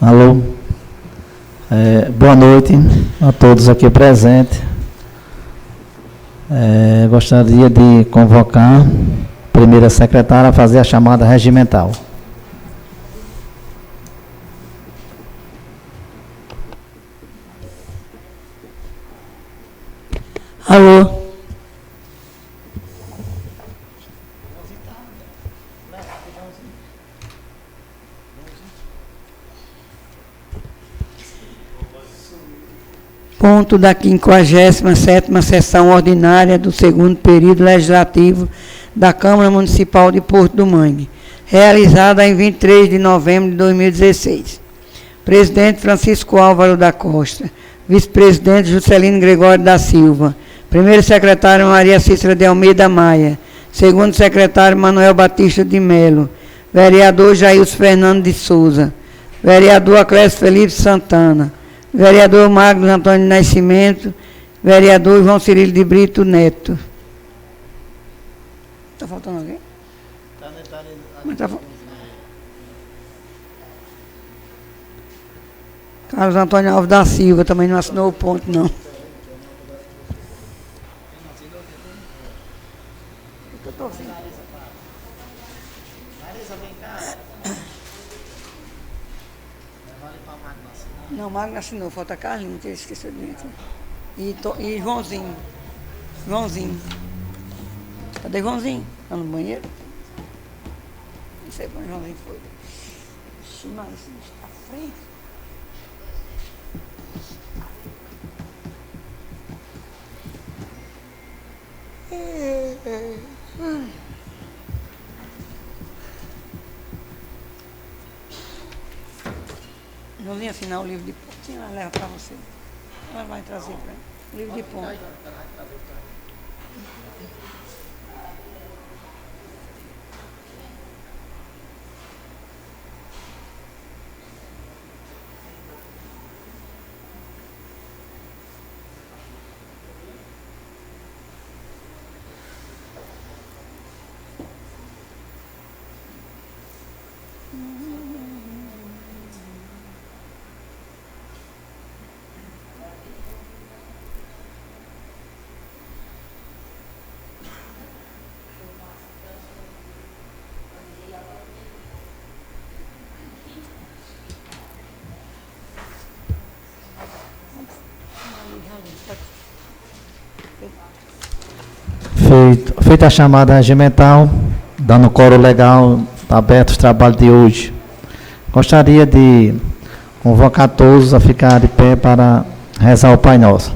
Alô. Boa noite a todos aqui presentes. Gostaria de convocar a primeira secretária a fazer a chamada regimental. Alô. Ponto da 57ª sessão ordinária do segundo período legislativo da Câmara Municipal de Porto do Mangue, realizada em 23 de novembro de 2016. Presidente Francisco Álvaro da Costa, vice-presidente Juscelino Gregório da Silva, primeiro secretário Maria Cícera de Almeida Maia, segundo secretário Manuel Batista de Melo, vereador Jailson Fernando de Souza, vereador Aclésio Felipe Santana, vereador Magno Antônio Nascimento, vereador João Cirilo de Brito Neto. Está faltando alguém? Carlos Antônio Alves da Silva também não assinou o ponto, não. Não, Magno assinou, falta Carlinhos, que ele esqueceu de mim aqui. E Joãozinho. Cadê Joãozinho? Está no banheiro? Não sei para onde Joãozinho foi. Ixi, mas isso está à frente. Joãozinho assinar o livro de ponto. Sim, ela leva para você. Ela vai trazer para ele. O livro de ponto. Feita a chamada regimental, dando coro legal, aberto os trabalhos de hoje. Gostaria de convocar todos a ficar de pé para rezar o Pai Nosso.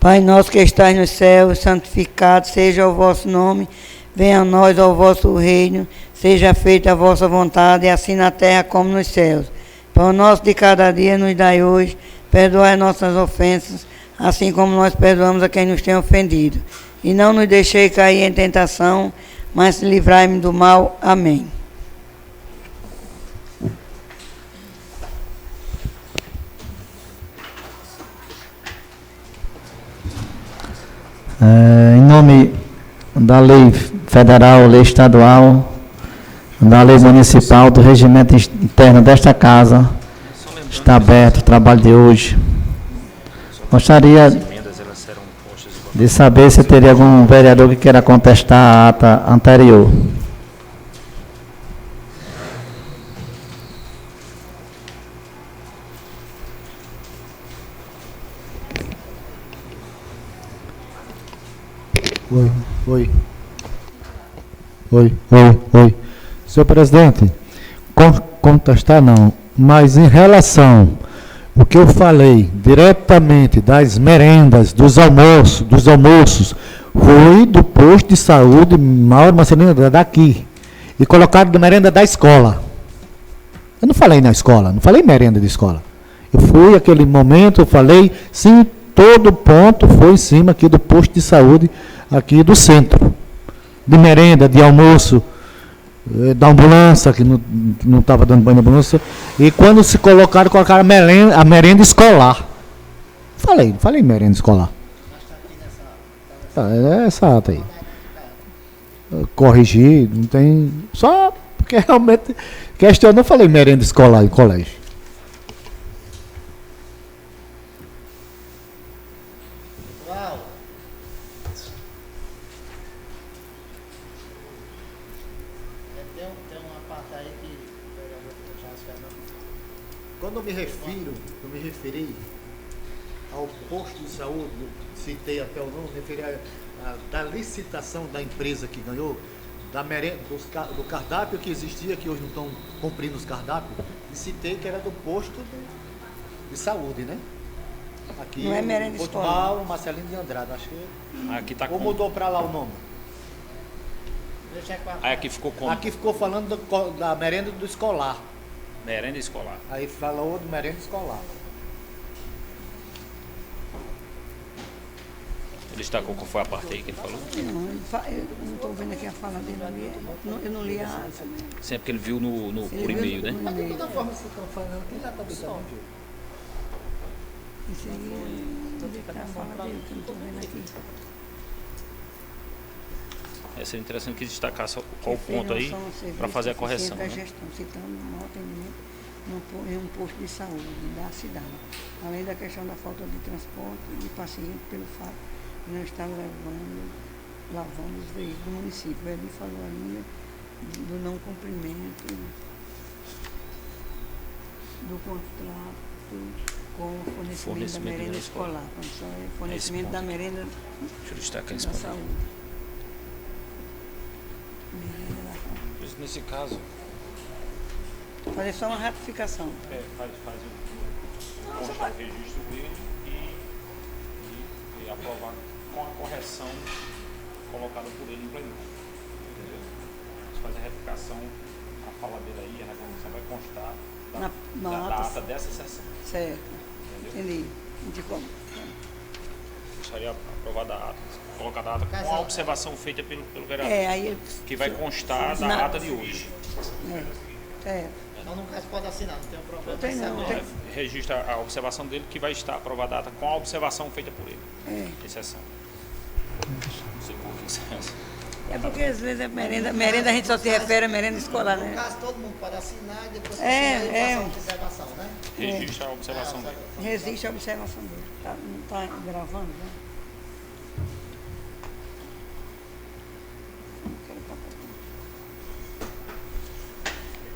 Pai nosso que estás nos céus, santificado seja o vosso nome, venha a nós o vosso reino, seja feita a vossa vontade, assim na terra como nos céus. Pão nosso de cada dia nos dai hoje, perdoai as nossas ofensas, assim como nós perdoamos a quem nos tem ofendido. E não nos deixei cair em tentação, mas livrai-me do mal. Amém. Em nome da lei federal, lei estadual, da lei municipal, do regimento interno desta casa, está aberto o trabalho de hoje. Gostaria de saber se teria algum vereador que queira contestar a ata anterior. Oi. Senhor presidente, contestar não, mas em relação ao que eu falei diretamente das merendas, dos almoços, foi do posto de saúde Mauro Marcelino daqui, e colocaram de merenda da escola. Eu não falei na escola, não falei merenda de escola. Eu fui, aquele momento, eu falei, sim, todo ponto foi em cima aqui do posto de saúde, aqui do centro. De merenda, de almoço. da ambulância, que não estava dando banho na ambulância. E quando se colocaram a merenda escolar. Falei merenda escolar. Tá, é essa ata aí. Corrigir, não tem. Só porque realmente questionou, eu falei merenda escolar em colégio. Quando eu me referi ao posto de saúde, eu citei até o nome, referi da licitação da empresa que ganhou, da merenda, do cardápio que existia, que hoje não estão cumprindo os cardápios, e citei que era do posto de saúde, né? Aqui, não é merenda escolar. Marcelino de Andrade, acho que. Aqui tá ou mudou para lá o nome? Aí aqui ficou como? Aqui ficou falando da merenda do escolar. Merenda escolar. Aí falou do merenda escolar. Ele destacou qual foi a parte aí que ele falou? Não, eu não estou vendo aqui a fala dele. Eu não li a ata. Sempre que ele viu por e-mail, né? Mas de toda forma vocês estão falando, quem já está observando? Isso aí é a fala dele, que eu não estou vendo aqui. Seria interessante que destacasse qual o ponto aí para fazer a correção. Da né? gestão, citando o mau atendimento em um posto de saúde da cidade, além da questão da falta de transporte de pacientes pelo fato de não estar lavando os veículos do município. Ele falou ainda do não cumprimento do contrato com o fornecimento da merenda escolar. Fornecimento da merenda Deixa eu destacar esse da ponto. saúde. Nesse caso, Fazer só uma ratificação. faz constar o registro dele e aprovar com a correção colocada por ele em plenário. Entendeu? Você faz a retificação, a fala dele aí, a reclamação vai constar da ata dessa sessão. Certo. Entendeu? Entendi. Gostaria aprovada a ata, colocada a ata com a observação feita pelo vereador. Aí que vai constar da ata de hoje. Certo. Então, no caso, pode assinar, não tem um problema. Não tem. Registra a observação dele que vai estar aprovada a ata com a observação feita por ele. Exceção. Não sei por que exceção. É porque às vezes é merenda a gente só se refere a merenda escolar, No né? caso, todo mundo pode assinar e depois É, assinar e passar uma observação, né? Registra a observação dele. Resiste a observação dele. Não está gravando, né?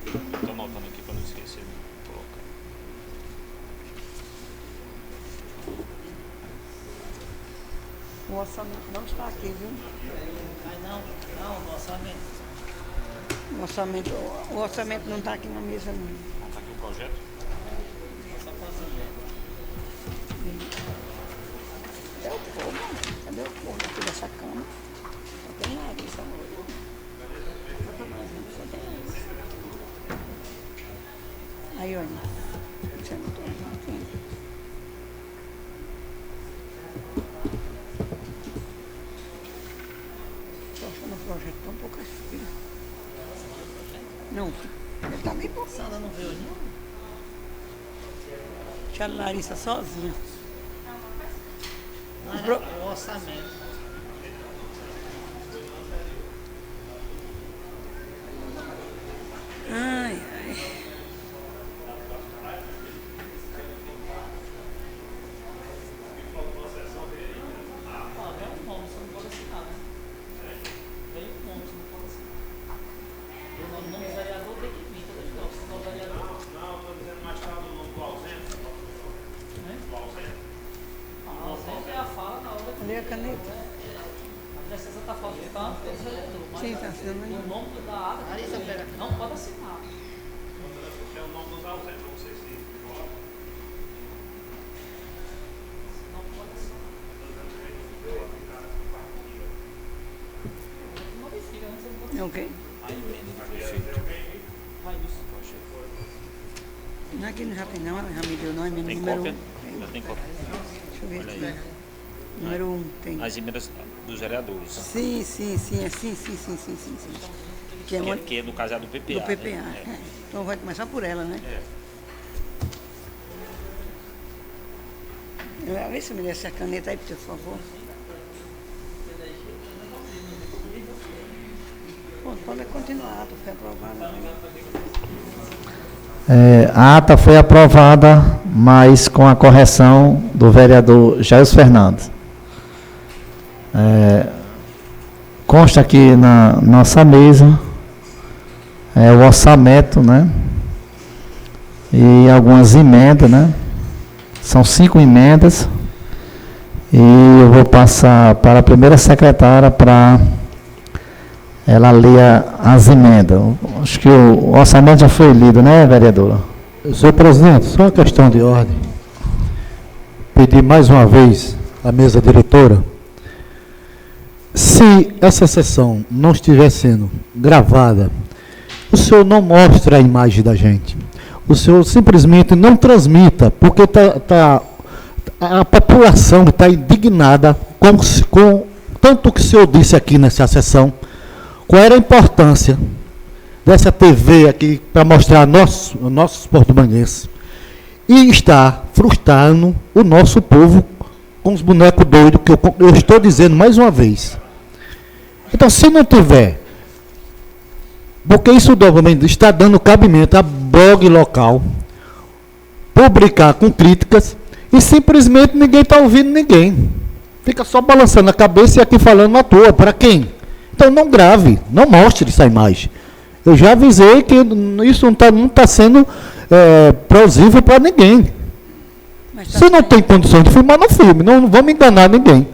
Estou anotando aqui para não esquecer de colocar. O orçamento não está aqui, viu? Não, O orçamento não está aqui na mesa, não. Não está aqui o projeto? Cadê o povo? Cadê o povo aqui dessa cama? Só tem nariz, amor. Só tem nariz. Aí, olha. Você não tem aqui. Estou achando o projeto tão poucas filhas. Não, ele está bem pouco. Sandra não veio nenhum? Deixa a Larissa sozinha. O orçamento. Ai, ai. Cadê a caneta? A precisa estar faltando pelo vereador. Sim, está sendo aí. O nome da ata Larissa, pera. não pode assinar. É o nome dos ausentes, não sei se Não pode assinar. Modifica, não sei se É o quê? a emenda do prefeito. vai isso. Não, aqui não já tem não, ela já me deu não, é Tem número cópia? 1. Já tem cópia. Deixa eu ver Olha aqui. aí. Número 1 tem. As emendas dos vereadores. Sim. que é do caso é do PPA. Do PPA. Né? É. Então vai começar por ela, né? Larissa, me dê essa caneta aí, por favor. Pode continuar, foi aprovada. A ata foi aprovada, mas com a correção do vereador Jailson Fernandes. Consta aqui na nossa mesa o orçamento, né? E algumas emendas, né? São 5 emendas. E eu vou passar para a primeira secretária para ela ler as emendas. Acho que o orçamento já foi lido, né, vereadora? Senhor presidente, só uma questão de ordem. Pedir mais uma vez à mesa diretora, se essa sessão não estiver sendo gravada, o senhor não mostra a imagem da gente. O senhor simplesmente não transmita, porque a população está indignada com tanto que o senhor disse aqui nessa sessão. Qual era a importância dessa TV aqui para mostrar nossos porto-manguenses? E está frustrando o nosso povo com os bonecos doidos, que eu estou dizendo mais uma vez. Então, se não tiver, porque isso novamente está dando cabimento a blog local, publicar com críticas, e simplesmente ninguém está ouvindo ninguém. Fica só balançando a cabeça e aqui falando à toa. Para quem? Então não grave, não mostre essa imagem. Eu já avisei que isso não está sendo plausível para ninguém. Se não tem condições de filmar, não filme. Não vamos enganar ninguém.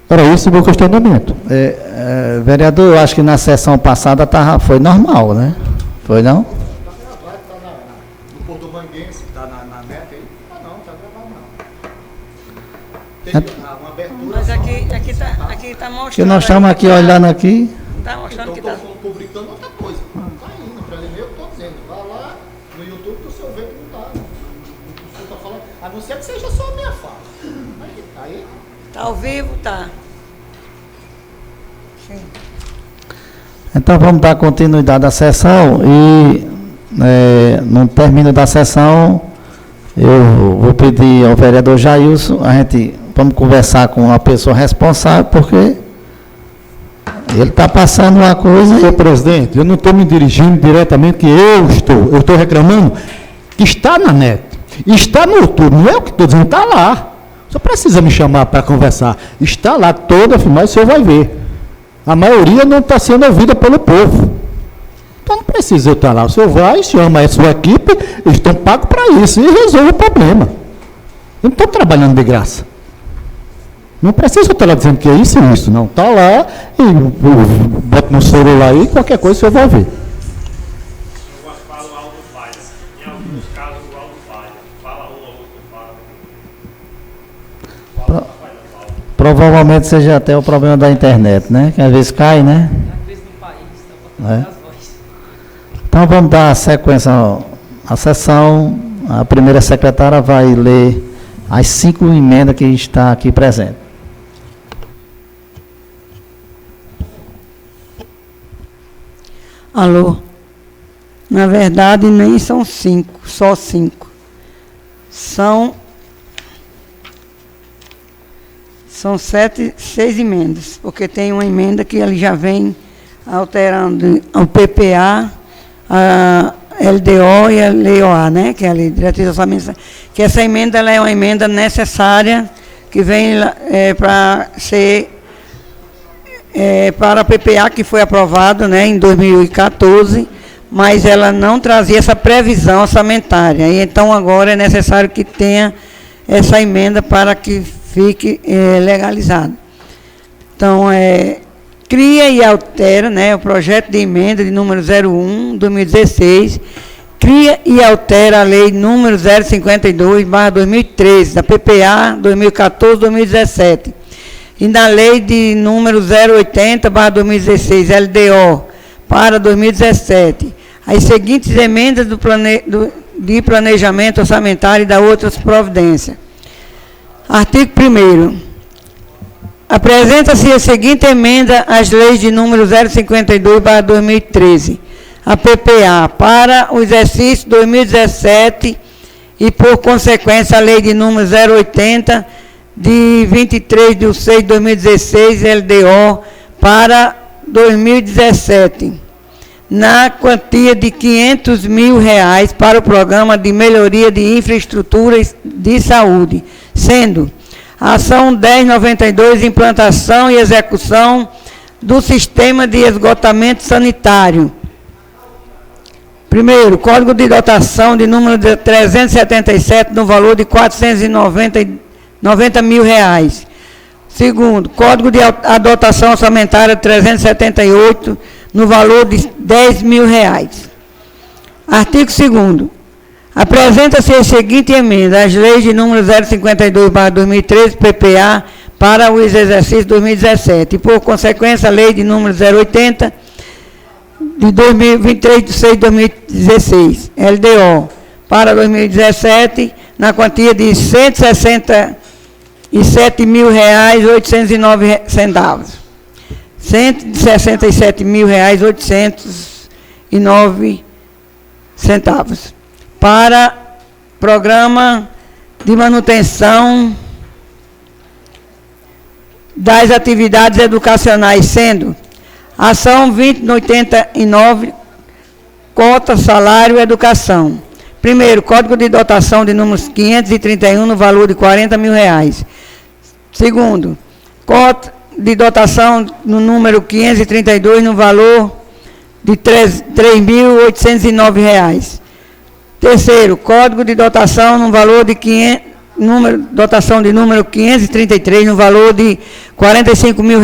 Era esse o meu questionamento. Vereador, eu acho que na sessão passada foi normal, né? Foi não? No porto-manguense, está na net aí? Não, está gravado não. Tem uma abertura. Mas aqui está mostrando. Que nós estamos aqui olhando aqui. Está mostrando que está. Estou publicando outra coisa. Não está indo para ele, eu estou dizendo. Vá lá no YouTube que o senhor vê que não está. O senhor está falando. A não ser que seja só a minha fala. Aí. Está ao vivo, tá. Sim. Então vamos dar continuidade à sessão e no término da sessão eu vou pedir ao vereador Jailson, vamos conversar com a pessoa responsável, porque ele está passando uma coisa. Senhor presidente, eu não estou me dirigindo diretamente, que eu estou reclamando que está na net, está no YouTube, não é o que estou dizendo, está lá. Só precisa me chamar para conversar. Está lá toda a filmagem, o senhor vai ver. A maioria não está sendo ouvida pelo povo. Então não precisa eu estar lá. O senhor vai, chama a sua equipe, eles estão pagos para isso e resolve o problema. Eu não estou trabalhando de graça. Não precisa eu estar lá dizendo que é isso e isso. Não, está lá e bota no celular aí, qualquer coisa o senhor vai ver. Fala o áudio falha. Em alguns casos o áudio falha. Fala um ou outro falha. Provavelmente seja até o problema da internet, né? Que às vezes cai, né? Às vezes no país, está botando as vozes. Então vamos dar sequência à sessão. A primeira secretária vai ler as 5 emendas que está aqui presente. Alô? Na verdade, nem são 5, só 5. São 6 emendas, porque tem uma emenda que ele já vem alterando o PPA, a LDO e a LEOA, né? Que é a Lei de Diretriz Orçamentária. Que essa emenda ela é uma emenda necessária que vem para ser para a PPA, que foi aprovado, né, em 2014, mas ela não trazia essa previsão orçamentária. E então agora é necessário que tenha essa emenda para que fique legalizado. Então, cria e altera, né, o projeto de emenda de número 01/2016, cria e altera a lei número 052/2013, da PPA 2014-2017, e na lei de número 080/2016, LDO, para 2017, as seguintes emendas de planejamento orçamentário e da outras providências. Artigo 1º. Apresenta-se a seguinte emenda às leis de número 052/2013, a PPA, para o exercício 2017 e, por consequência, a lei de número 080, de 23/6/2016, LDO, para 2017, na quantia de R$500 mil para o Programa de Melhoria de Infraestruturas de Saúde, sendo a ação 1092, implantação e execução do sistema de esgotamento sanitário. Primeiro, código de dotação de número 377, no valor de R$490 mil. Segundo, código de dotação orçamentária 378, no valor de R$10 mil. Artigo 2º. Apresenta-se a seguinte emenda às leis de número 052/2013, PPA, para o exercício 2017, e, por consequência, a lei de número 080, de 23/6/2016, LDO, para 2017, na quantia de R$167.809. R$167.809 para Programa de Manutenção das Atividades Educacionais, sendo ação 2089, cota, salário e educação. Primeiro, código de dotação de números 531, no valor de R$40 mil. Segundo, cota de dotação no número 532, no valor de R$3.809. Terceiro, código de dotação no valor de dotação de número 533, no valor de R$45 mil.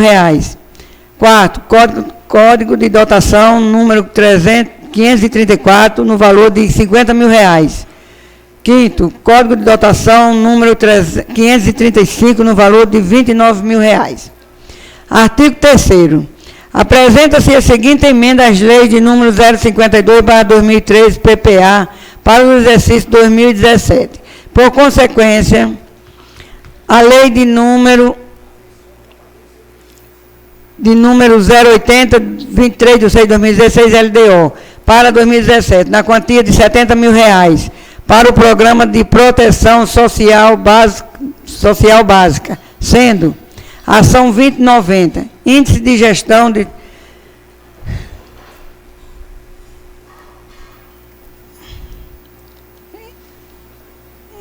Quarto, código de dotação número 534, no valor de R$50 mil. Quinto, código de dotação número 535, no valor de R$29 mil. Artigo 3º. Apresenta-se a seguinte emenda às leis de número 052/2013, PPA, para o exercício 2017. Por consequência, a lei de número 080, 23/6/2016, LDO, para 2017, na quantia de R$70 mil, para o Programa de Proteção Social Básica, sendo ação 2090, índice de gestão de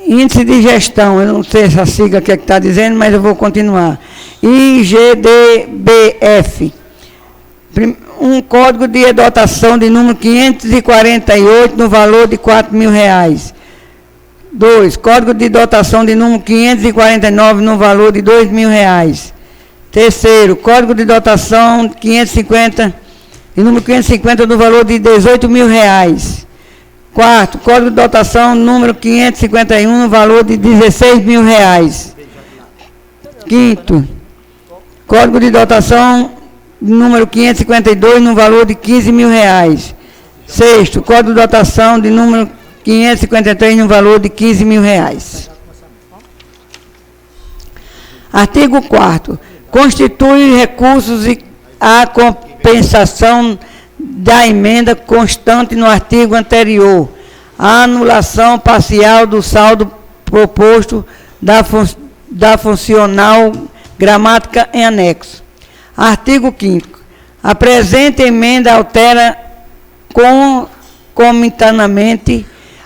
eu não sei essa sigla que está dizendo, mas eu vou continuar. IGDBF, um código de dotação de número 548, no valor de R$4 mil. 2. Código de dotação de número 549, no valor de R$2 mil. Terceiro, código de dotação 550, de número 550, no valor de R$18 mil. Quarto, código de dotação número 551, no valor de R$16 mil. Quinto, código de dotação número 552, no valor de R$15 mil. Sexto, código de dotação de número 553, no valor de R$15 mil. Artigo 4º. Constitui recursos à compensação da emenda constante no artigo anterior, a anulação parcial do saldo proposto da funcional gramática em anexo. Artigo 5º. A presente emenda altera concomitantemente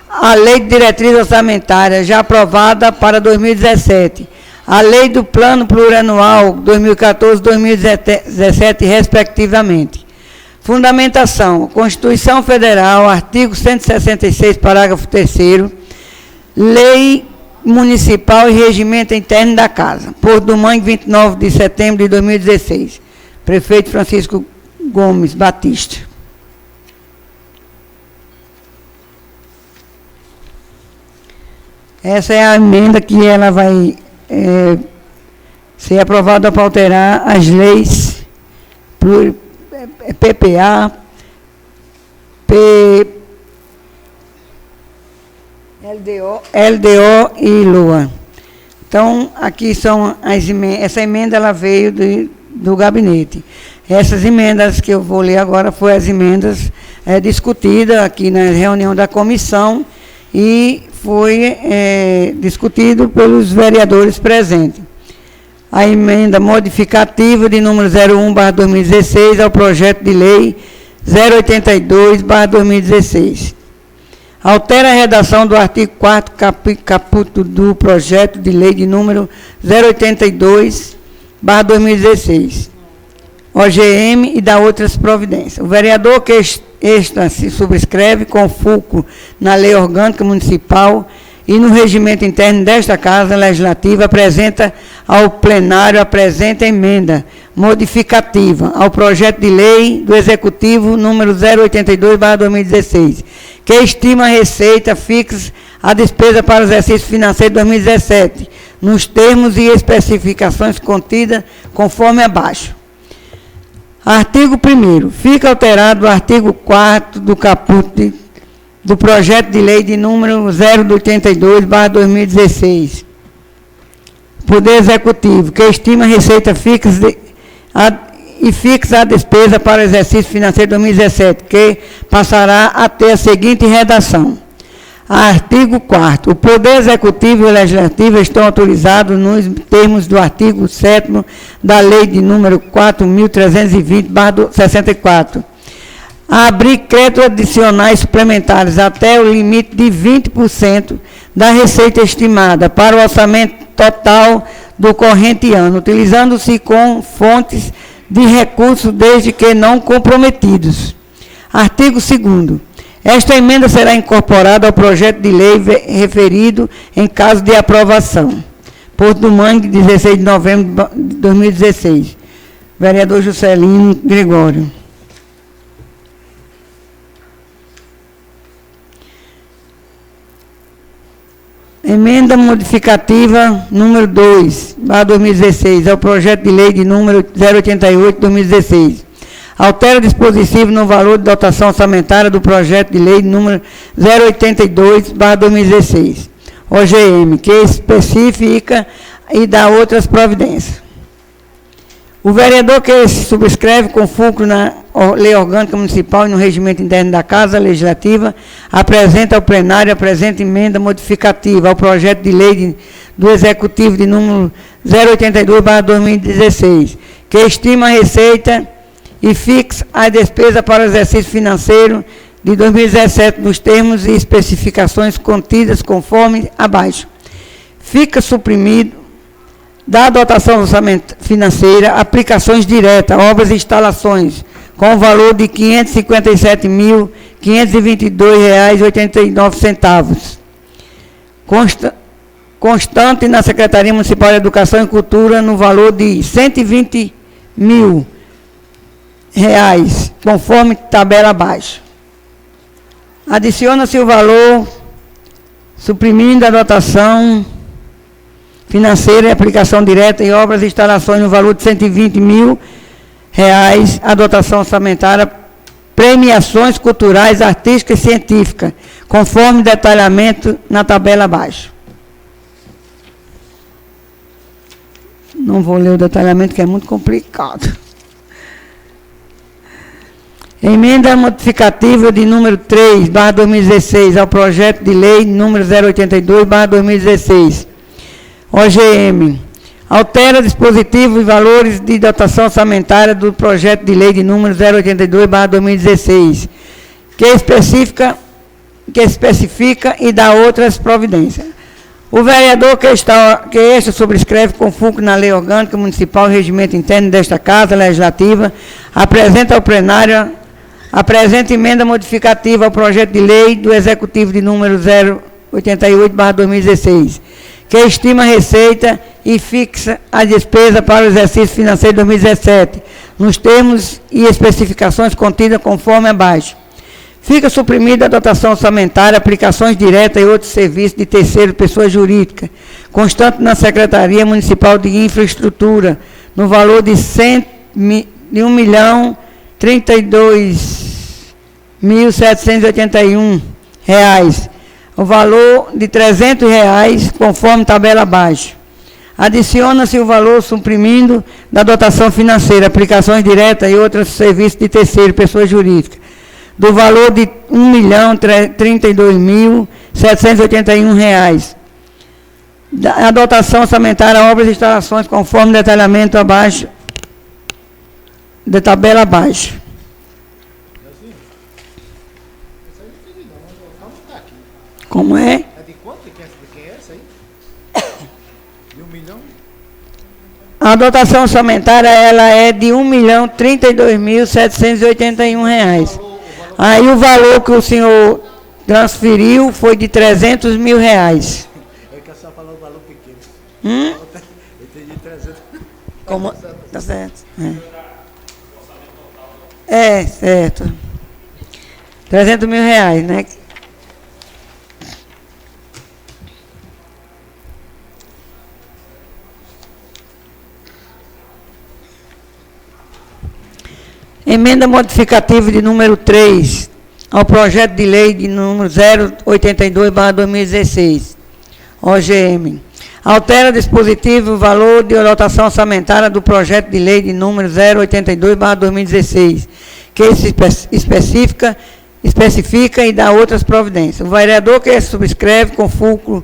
a Lei de Diretriz Orçamentária, já aprovada para 2017, a Lei do Plano Plurianual 2014-2017, respectivamente. Fundamentação: Constituição Federal, artigo 166, parágrafo 3º, Lei Municipal e Regimento Interno da Casa. Porto do Mangue, 29 de setembro de 2016. Prefeito Francisco Gomes Batista. Essa é a emenda que ela vai ser aprovada para alterar as leis PPA, LDO e LOA. Então, aqui são as emendas. Essa emenda ela veio do gabinete. Essas emendas que eu vou ler agora foram as emendas discutidas aqui na reunião da comissão e foi discutido pelos vereadores presentes. A emenda modificativa de número 01/2016 ao projeto de lei 082/2016. Altera a redação do artigo 4º caput do projeto de lei de número 082/2016, OGM, e dá outras providências. O vereador que esta se subscreve com fulcro na lei orgânica municipal e no regimento interno desta Casa Legislativa apresenta ao plenário a presente emenda modificativa ao projeto de lei do Executivo número 082/2016, que estima a receita fixa a despesa para o exercício financeiro de 2017, nos termos e especificações contidas conforme abaixo. Artigo 1º. Fica alterado o artigo 4º do caput do projeto de lei de número 082/2016. Poder Executivo, que estima a receita fixa e fixa a despesa para o exercício financeiro de 2017, que passará a ter a seguinte redação. Artigo 4º. O Poder Executivo e o Legislativo estão autorizados nos termos do artigo 7º da Lei de número 4.320/64, a abrir créditos adicionais suplementares até o limite de 20% da receita estimada para o orçamento total do corrente ano, utilizando-se com fontes de recursos desde que não comprometidos. Artigo 2º. Esta emenda será incorporada ao projeto de lei referido em caso de aprovação. Porto do Mangue, 16 de novembro de 2016. Vereador Juscelino Gregório. Emenda modificativa número 2/2016 ao projeto de lei de número 088/2016. Altera o dispositivo no valor de dotação orçamentária do projeto de lei número 082/2016, OGM, que especifica e dá outras providências. O vereador que se subscreve com fulcro na lei orgânica municipal e no regimento interno da Casa Legislativa apresenta ao plenário a presente emenda modificativa ao projeto de lei do Executivo de número 082/2016, que estima a receita e fixa a despesa para o exercício financeiro de 2017 nos termos e especificações contidas conforme abaixo. Fica suprimido da dotação financeira aplicações diretas, obras e instalações, com o valor de R$ 557.522,89. Constante na Secretaria Municipal de Educação e Cultura no valor de R$ 120.000, conforme tabela abaixo. Adiciona-se o valor, suprimindo a dotação financeira e aplicação direta em obras e instalações no valor de R$ 120.000, a dotação orçamentária, premiações culturais, artísticas e científicas, conforme detalhamento na tabela abaixo. Não vou ler o detalhamento, que é muito complicado. Emenda modificativa de número 3/2016 ao projeto de lei número 082/2016, OGM. Altera dispositivos e valores de dotação orçamentária do projeto de lei de número 082/2016, que especifica e dá outras providências. O vereador que esta subscreve com fulcro na lei orgânica municipal e regimento interno desta Casa Legislativa apresenta ao plenário a presente emenda modificativa ao projeto de lei do Executivo de número 088/2016, que estima a receita e fixa a despesa para o exercício financeiro de 2017, nos termos e especificações contidas conforme abaixo. Fica suprimida a dotação orçamentária, aplicações diretas e outros serviços de terceiro, pessoa jurídica, constante na Secretaria Municipal de Infraestrutura, no valor de R$ 1.032.781, o valor de R$ 300, conforme tabela abaixo. Adiciona-se o valor suprimindo da dotação financeira, aplicações diretas e outros serviços de terceiro, pessoa jurídica, do valor de R$ 1.032.781. A dotação orçamentária a obras e instalações, conforme detalhamento abaixo, de tabela abaixo. Como é? É de quanto? De quem é essa aí? De 1 milhão? A dotação orçamentária ela é de R$ 1.032.781. Aí o valor que o senhor transferiu foi de R$ 300 mil. É que a senhora falou um valor pequeno. Eu entendi 300. Como? Tá certo. É, certo. R$ 300 mil, né? Emenda modificativa de número 3 ao projeto de lei de número 082/2016, OGM. Altera dispositivo o valor de dotação orçamentária do projeto de lei de número 082/2016, que se especifica e dá outras providências. O vereador que subscreve com fulcro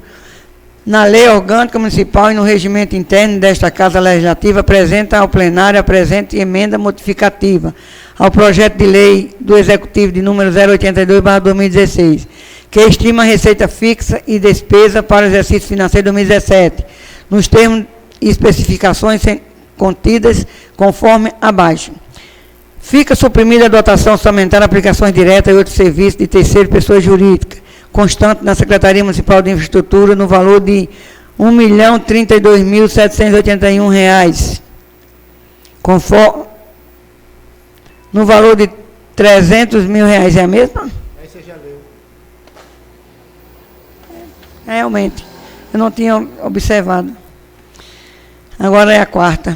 na lei orgânica municipal e no regimento interno desta Casa Legislativa, apresenta ao plenário a presente emenda modificativa ao projeto de lei do Executivo de número 082/2016, que estima a receita fixa e despesa para o exercício financeiro 2017, nos termos e especificações contidas conforme abaixo. Fica suprimida a dotação orçamentária, aplicações diretas e outros serviços de terceira pessoa jurídica, constante na Secretaria Municipal de Infraestrutura, no valor de R$ 1.032.781, conforme no valor de R$ 300 mil. É a mesma? Aí você já leu. Realmente, eu não tinha observado. Agora é a quarta.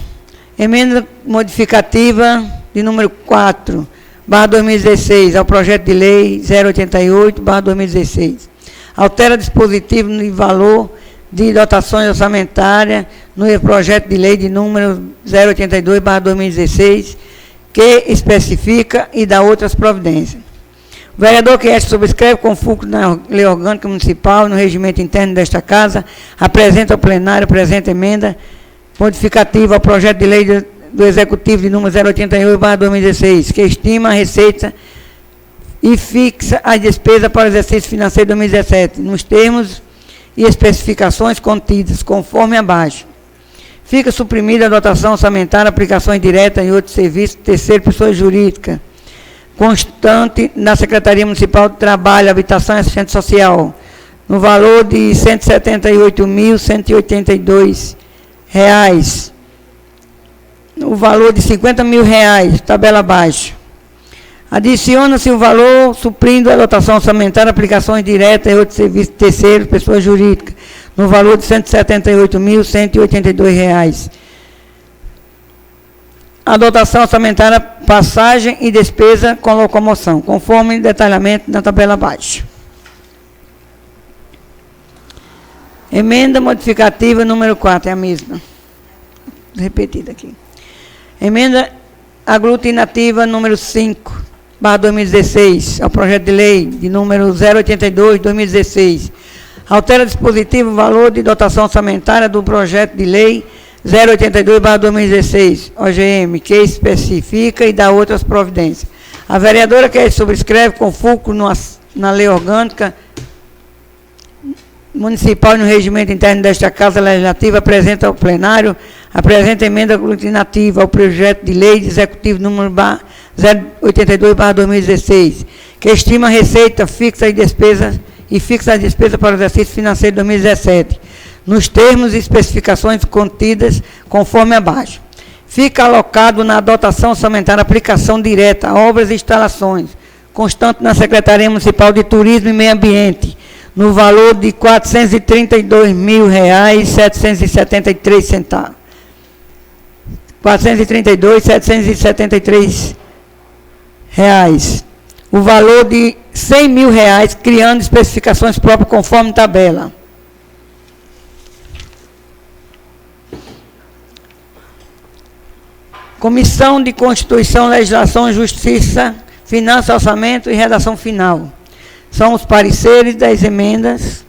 Emenda modificativa de número 4/2016, ao projeto de lei 088/2016. Altera dispositivo de valor de dotações orçamentárias no projeto de lei de número 082/2016, que especifica e dá outras providências. O vereador que subscreve com fulcro na lei orgânica municipal e no regimento interno desta Casa, apresenta ao plenário a presente emenda modificativa ao projeto de lei do Executivo de número 088/2016, que estima a receita e fixa a despesa para o exercício financeiro 2017, nos termos e especificações contidas, conforme abaixo. Fica suprimida a dotação orçamentária, aplicações diretas e outros serviços de terceira pessoa jurídica, constante na Secretaria Municipal de Trabalho, Habitação e Assistência Social, no valor de R$ 178.182, o valor de R$ 50 mil, tabela abaixo. Adiciona-se o valor suprindo a dotação orçamentária, aplicações diretas e outros serviços de terceiro, pessoa jurídica, no valor de R$ 178.182. A dotação orçamentária, passagem e despesa com locomoção, conforme detalhamento na tabela abaixo. Emenda modificativa número 4, é a mesma. Repetida aqui. Emenda aglutinativa número 5/2016, ao projeto de lei de número 082/2016. Altera dispositivo valor de dotação orçamentária do projeto de lei 082/2016, OGM, que especifica e dá outras providências. A vereadora que subscreve com fulcro na lei orgânica municipal e no regimento interno desta Casa Legislativa, apresenta ao plenário a presente emenda aglutinativa ao projeto de lei de Executivo número 082/2016, que estima a receita fixa e fixa a despesa para o exercício financeiro 2017, nos termos e especificações contidas conforme abaixo. Fica alocado na dotação orçamentária aplicação direta a obras e instalações, constante na Secretaria Municipal de Turismo e Meio Ambiente, no valor de R$ 432.773. R$ 432.773. O valor de R$ 100 mil, criando especificações próprias conforme tabela. Comissão de Constituição, Legislação, Justiça, Finanças, Orçamento e Redação Final. São os pareceres das emendas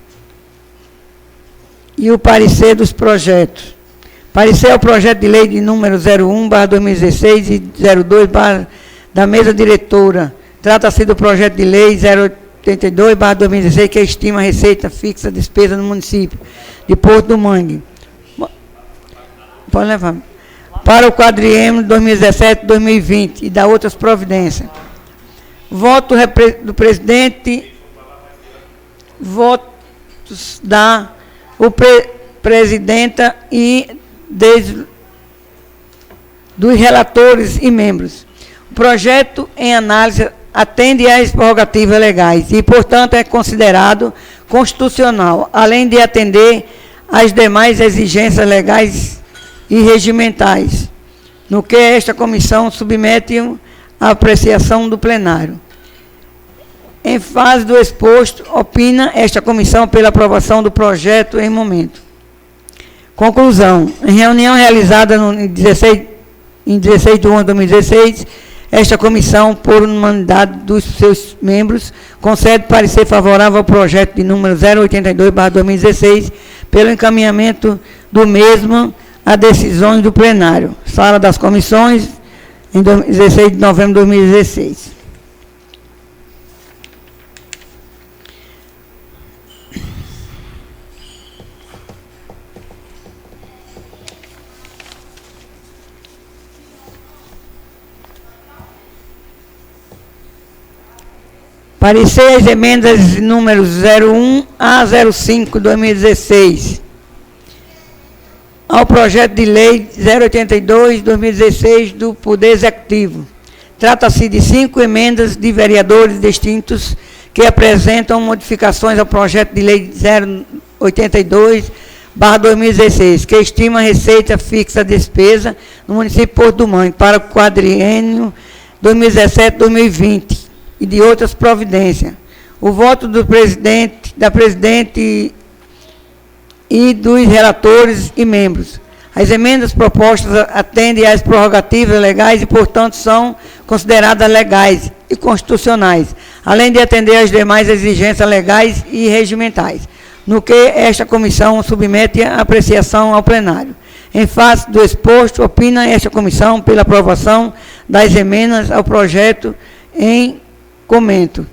e o parecer dos projetos. Parecer ao projeto de lei de número 01/2016 e 02 da mesa diretora. Trata-se do projeto de lei 082/2016, que estima a receita fixa despesa no município de Porto do Mangue. Pode levar. Para o quadriênio 2017-2020 e da outras providências. Voto do presidente, votos da presidenta e dos relatores e membros. O projeto em análise atende às prerrogativas legais e, portanto, é considerado constitucional, além de atender às demais exigências legais e regimentais, no que esta comissão submete à apreciação do plenário. Em fase do exposto, opina esta comissão pela aprovação do projeto em momento. Conclusão. Em reunião realizada em 16 de 1 de 2016, esta comissão, por unanimidade dos seus membros, concede parecer favorável ao projeto de número 082/2016, pelo encaminhamento do mesmo a decisões do plenário. Sala das comissões, em 16 de novembro de 2016. Parecer as emendas números 01 a 05, 2016. Ao projeto de lei 082, 2016, do Poder Executivo. Trata-se de 5 emendas de vereadores distintos que apresentam modificações ao projeto de lei 082/2016, que estima a receita fixa da despesa no município de Porto do Mangue para o quadriênio 2017-2020 e de outras providências. O voto do presidente, da presidente e dos relatores e membros. As emendas propostas atendem às prerrogativas legais e, portanto, são consideradas legais e constitucionais, além de atender às demais exigências legais e regimentais, no que esta comissão submete a apreciação ao plenário. Em face do exposto, opina esta comissão pela aprovação das emendas ao projeto em comento.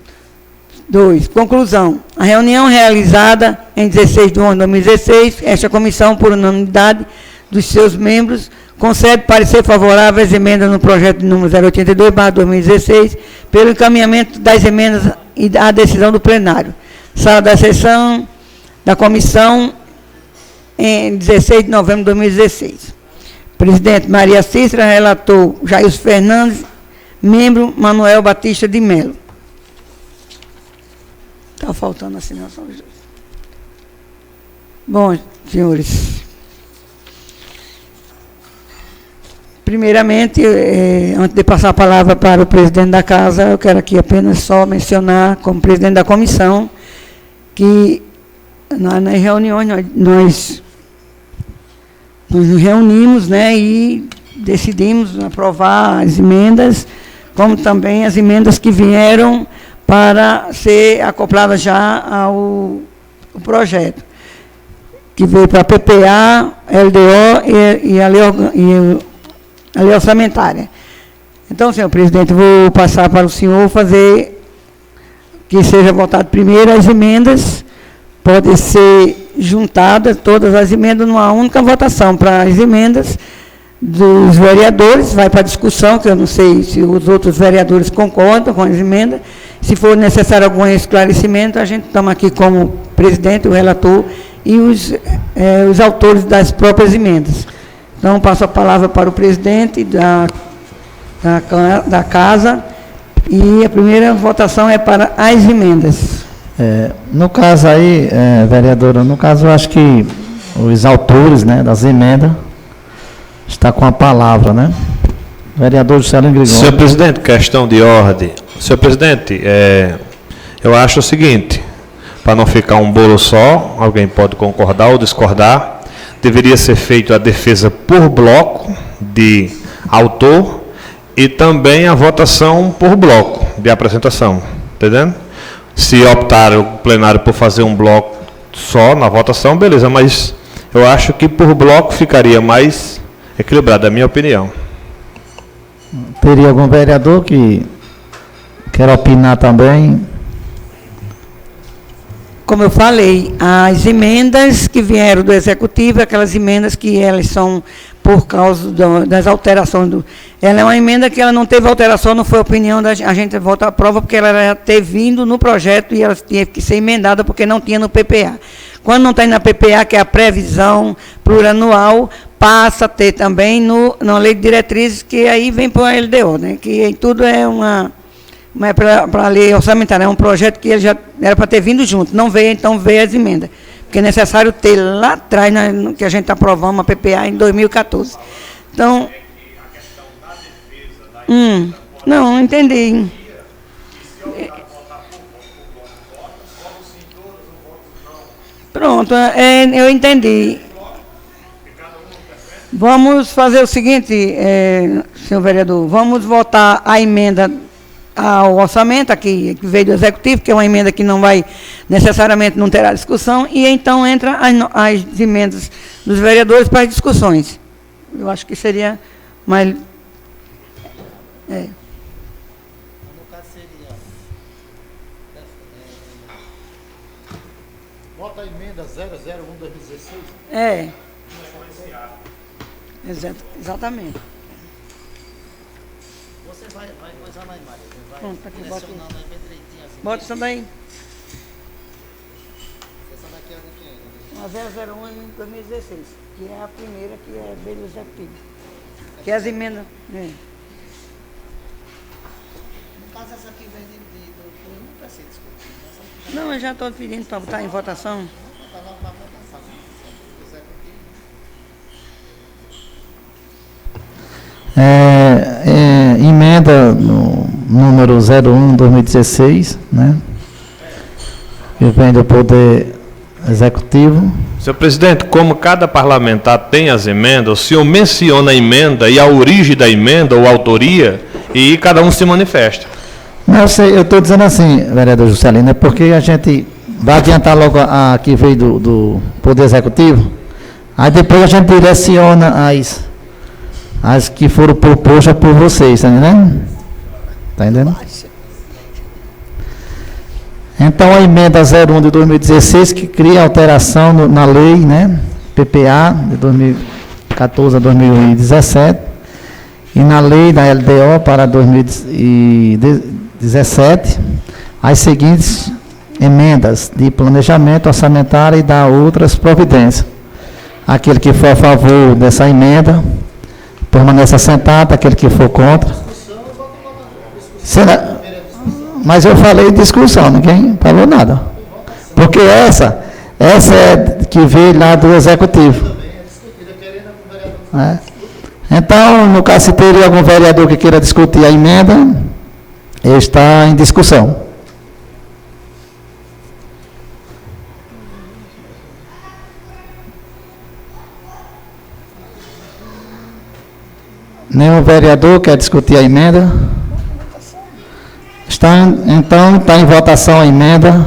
2. Conclusão. A reunião realizada em 16 de 1 de 2016, esta comissão, por unanimidade dos seus membros, concede parecer favorável às emendas no projeto de número 082/2016, pelo encaminhamento das emendas e a decisão do plenário. Sala da sessão da comissão, em 16 de novembro de 2016. Presidente Maria Cícera, relator Jair Fernandes, membro Manuel Batista de Melo. Está faltando a assinação dos dois. Bom, senhores. Primeiramente, antes de passar a palavra para o presidente da casa, eu quero aqui apenas só mencionar, como presidente da comissão, que nas reuniões nós nos reunimos, né, e decidimos aprovar as emendas, como também as emendas que vieram para ser acoplada já ao projeto, que veio para a PPA, LDO e a lei orçamentária. Então, senhor presidente, vou passar para o senhor fazer que seja votado primeiro as emendas, podem ser juntadas todas as emendas numa única votação para as emendas dos vereadores, vai para a discussão, que eu não sei se os outros vereadores concordam com as emendas. Se for necessário algum esclarecimento, a gente toma aqui como presidente, o relator e os autores das próprias emendas. Então, passo a palavra para o presidente da casa, e a primeira votação é para as emendas. No caso aí, vereadora, no caso eu acho que os autores, né, das emendas está com a palavra, né? Vereador Juscelino Gregório. Senhor presidente, questão de ordem. Senhor presidente, eu acho o seguinte, para não ficar um bolo só, alguém pode concordar ou discordar, deveria ser feita a defesa por bloco de autor, e também a votação por bloco de apresentação, entendendo? Se optar o plenário por fazer um bloco só na votação, beleza, mas eu acho que por bloco ficaria mais equilibrado, é a minha opinião. Teria algum vereador que quer opinar também? Como eu falei, as emendas que vieram do Executivo, aquelas emendas que elas são por causa das alterações. Ela é uma emenda que ela não teve alteração, não foi opinião a gente vota a prova, porque ela era ter vindo no projeto e ela tinha que ser emendada porque não tinha no PPA. Quando não tem na PPA, que é a previsão plurianual, passa a ter também na lei de diretrizes, que aí vem para a LDO, né? Que tudo é mas para a lei orçamentária, é um projeto que ele já era para ter vindo junto, não veio, então veio as emendas. Porque é necessário ter lá atrás, que a gente aprovamos a PPA em 2014. Então. Não entendi. Pronto, eu entendi. Vamos fazer o seguinte, senhor vereador, vamos votar a emenda ao orçamento aqui, que veio do Executivo, que é uma emenda que não vai, necessariamente não terá discussão, e então entra as emendas dos vereadores para as discussões. Eu acho que seria mais... No caso seria... Bota a emenda 001/2016. Exatamente. Você vai coisar na imagem. Pronto, aqui, bota isso daí. Essa daqui é de quem? A 001 em 2016, que é a primeira que é bem do Executivo. Que é as emendas. No caso, essa aqui vem de doutor, não precisa discutir. Não, eu já estou pedindo para botar em votação. Está lá para votação. Emenda no número 01/2016, né? Que vem do Poder Executivo. Senhor presidente, como cada parlamentar tem as emendas, o senhor menciona a emenda e a origem da emenda ou autoria, e cada um se manifesta. Não, eu estou dizendo assim, vereador Juscelino, é porque a gente vai adiantar logo a que veio do Poder Executivo, aí depois a gente direciona as que foram propostas por vocês, tá entendendo? Está entendendo? Então, a emenda 01 de 2016, que cria alteração na lei, né, PPA, de 2014 a 2017, e na lei da LDO para 2017, as seguintes emendas de planejamento orçamentário e da outras providências. Aquele que for a favor dessa emenda, permaneça sentado, aquele que for contra. Será? Mas eu falei discussão, ninguém falou nada. Porque essa é que veio lá do Executivo. Então, no caso, se teria algum vereador que queira discutir a emenda, está em discussão. Nenhum vereador quer discutir a emenda? Então, está em votação a emenda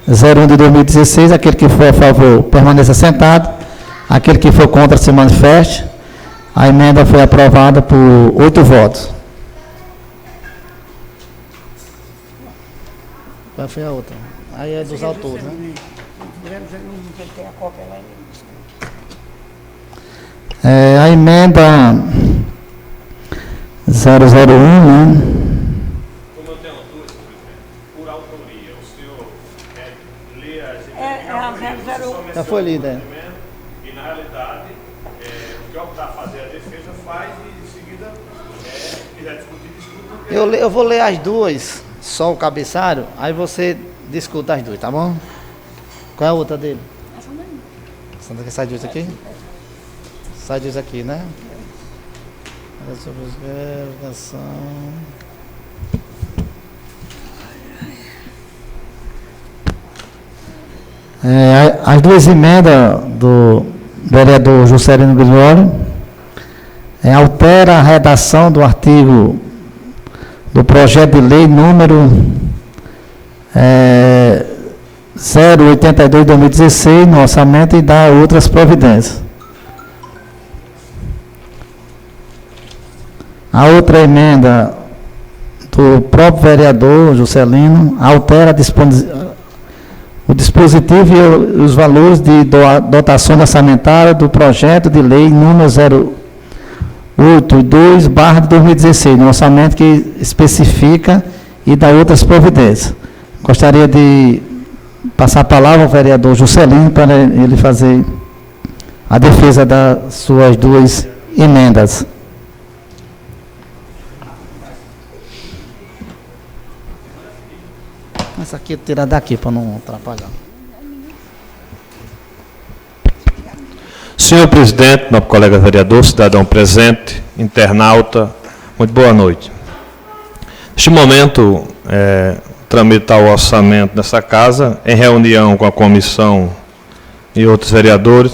01 de 2016. Aquele que for a favor, permaneça sentado. Aquele que for contra, se manifeste. A emenda foi aprovada por 8 votos. Qual foi a outra? Aí é dos autores, né? A emenda 001, né? Como eu tenho duas, por autoria, o senhor lê as emendas. Já foi lida. E na realidade, o que optar fazer a defesa faz e em seguida, quiser discutir, discute. Eu vou ler as duas, só o cabeçalho, aí você discuta as duas, tá bom? Qual é a outra dele? Essa daqui sai duas aqui? Sai duas aqui, né? As duas emendas do vereador Juscelino Grisório altera a redação do artigo do projeto de lei número 082/2016 no orçamento e dá outras providências. A outra emenda do próprio vereador Juscelino altera o dispositivo e os valores de dotação orçamentária do projeto de lei número 082/2016, no orçamento que especifica e dá outras providências. Gostaria de passar a palavra ao vereador Juscelino para ele fazer a defesa das suas duas emendas. Essa aqui tirar daqui para não atrapalhar. Senhor presidente, nosso colega vereador, cidadão presente, internauta, muito boa noite. Neste momento, tramitar o orçamento dessa casa, em reunião com a comissão e outros vereadores,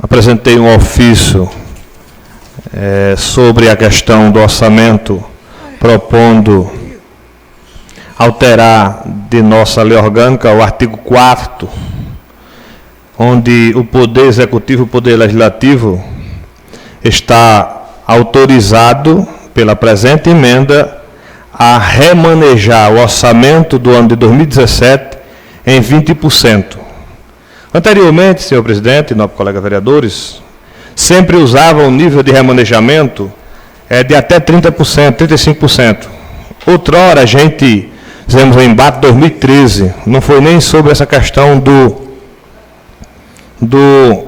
apresentei um ofício sobre a questão do orçamento, propondo alterar de nossa lei orgânica o artigo 4º, onde o Poder Executivo e o Poder Legislativo está autorizado pela presente emenda a remanejar o orçamento do ano de 2017 em 20%. Anteriormente, senhor presidente e nossos colegas vereadores, sempre usavam o nível de remanejamento de até 30%, 35%. Outrora, a gente fizemos um embate em 2013, não foi nem sobre essa questão do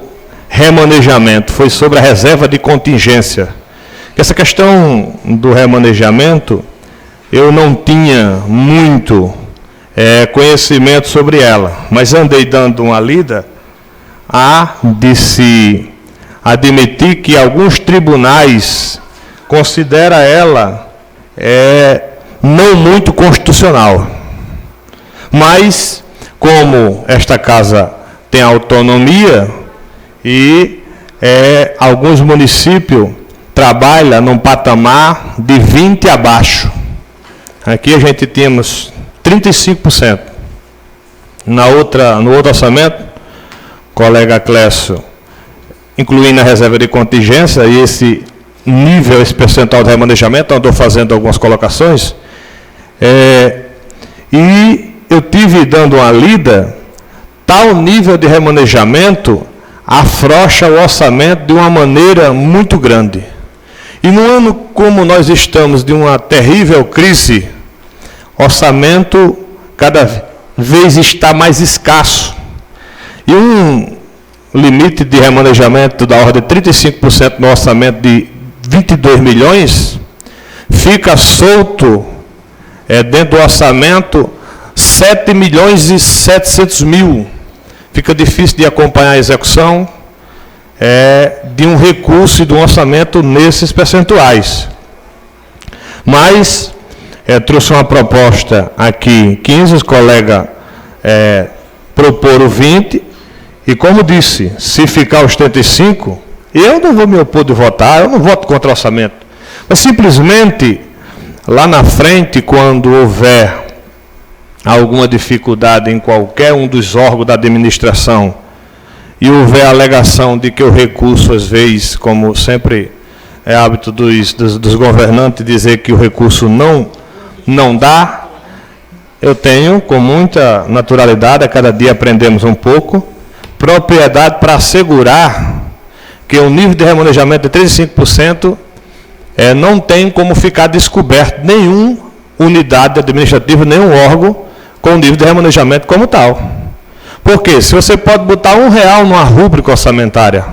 remanejamento, foi sobre a reserva de contingência. Essa questão do remanejamento, eu não tinha muito conhecimento sobre ela, mas andei dando uma lida de se admitir que alguns tribunais consideram ela não muito constitucional. Mas, como esta casa tem autonomia e alguns municípios trabalham num patamar de 20% abaixo. Aqui a gente temos 35%. No outro orçamento, colega Clécio, incluindo a reserva de contingência e esse nível, esse percentual de remanejamento, andou fazendo algumas colocações, e eu tive dando uma lida, tal nível de remanejamento afrouxa o orçamento de uma maneira muito grande. E num ano como nós estamos de uma terrível crise, orçamento cada vez está mais escasso. E um limite de remanejamento da ordem de 35% no orçamento de 22 milhões, fica solto dentro do orçamento 7 milhões e 700 mil. Fica difícil de acompanhar a execução de um recurso e de um orçamento nesses percentuais. Mas trouxe uma proposta aqui, 15, os colegas proporam 20, e como disse, se ficar os 35, eu não vou me opor de votar, eu não voto contra o orçamento. Mas simplesmente, lá na frente, quando houver alguma dificuldade em qualquer um dos órgãos da administração e houver a alegação de que o recurso, às vezes, como sempre é hábito dos governantes, dizer que o recurso não dá, eu tenho, com muita naturalidade, a cada dia aprendemos um pouco, propriedade para assegurar que o nível de remanejamento de 35% não tem como ficar descoberto nenhuma unidade administrativa, nenhum órgão com nível de remanejamento como tal. Porque se você pode botar R$1 numa rúbrica orçamentária,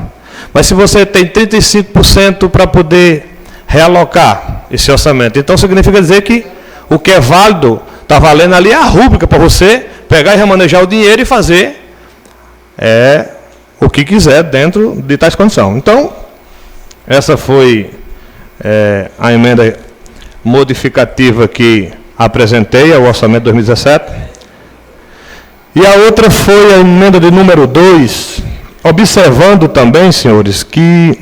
mas se você tem 35% para poder realocar esse orçamento, então significa dizer que o que é válido, está valendo ali a rúbrica para você pegar e remanejar o dinheiro e fazer o que quiser dentro de tais condições. Então, essa foi a emenda modificativa que apresentei ao orçamento de 2017. E a outra foi a emenda de número 2, observando também, senhores, que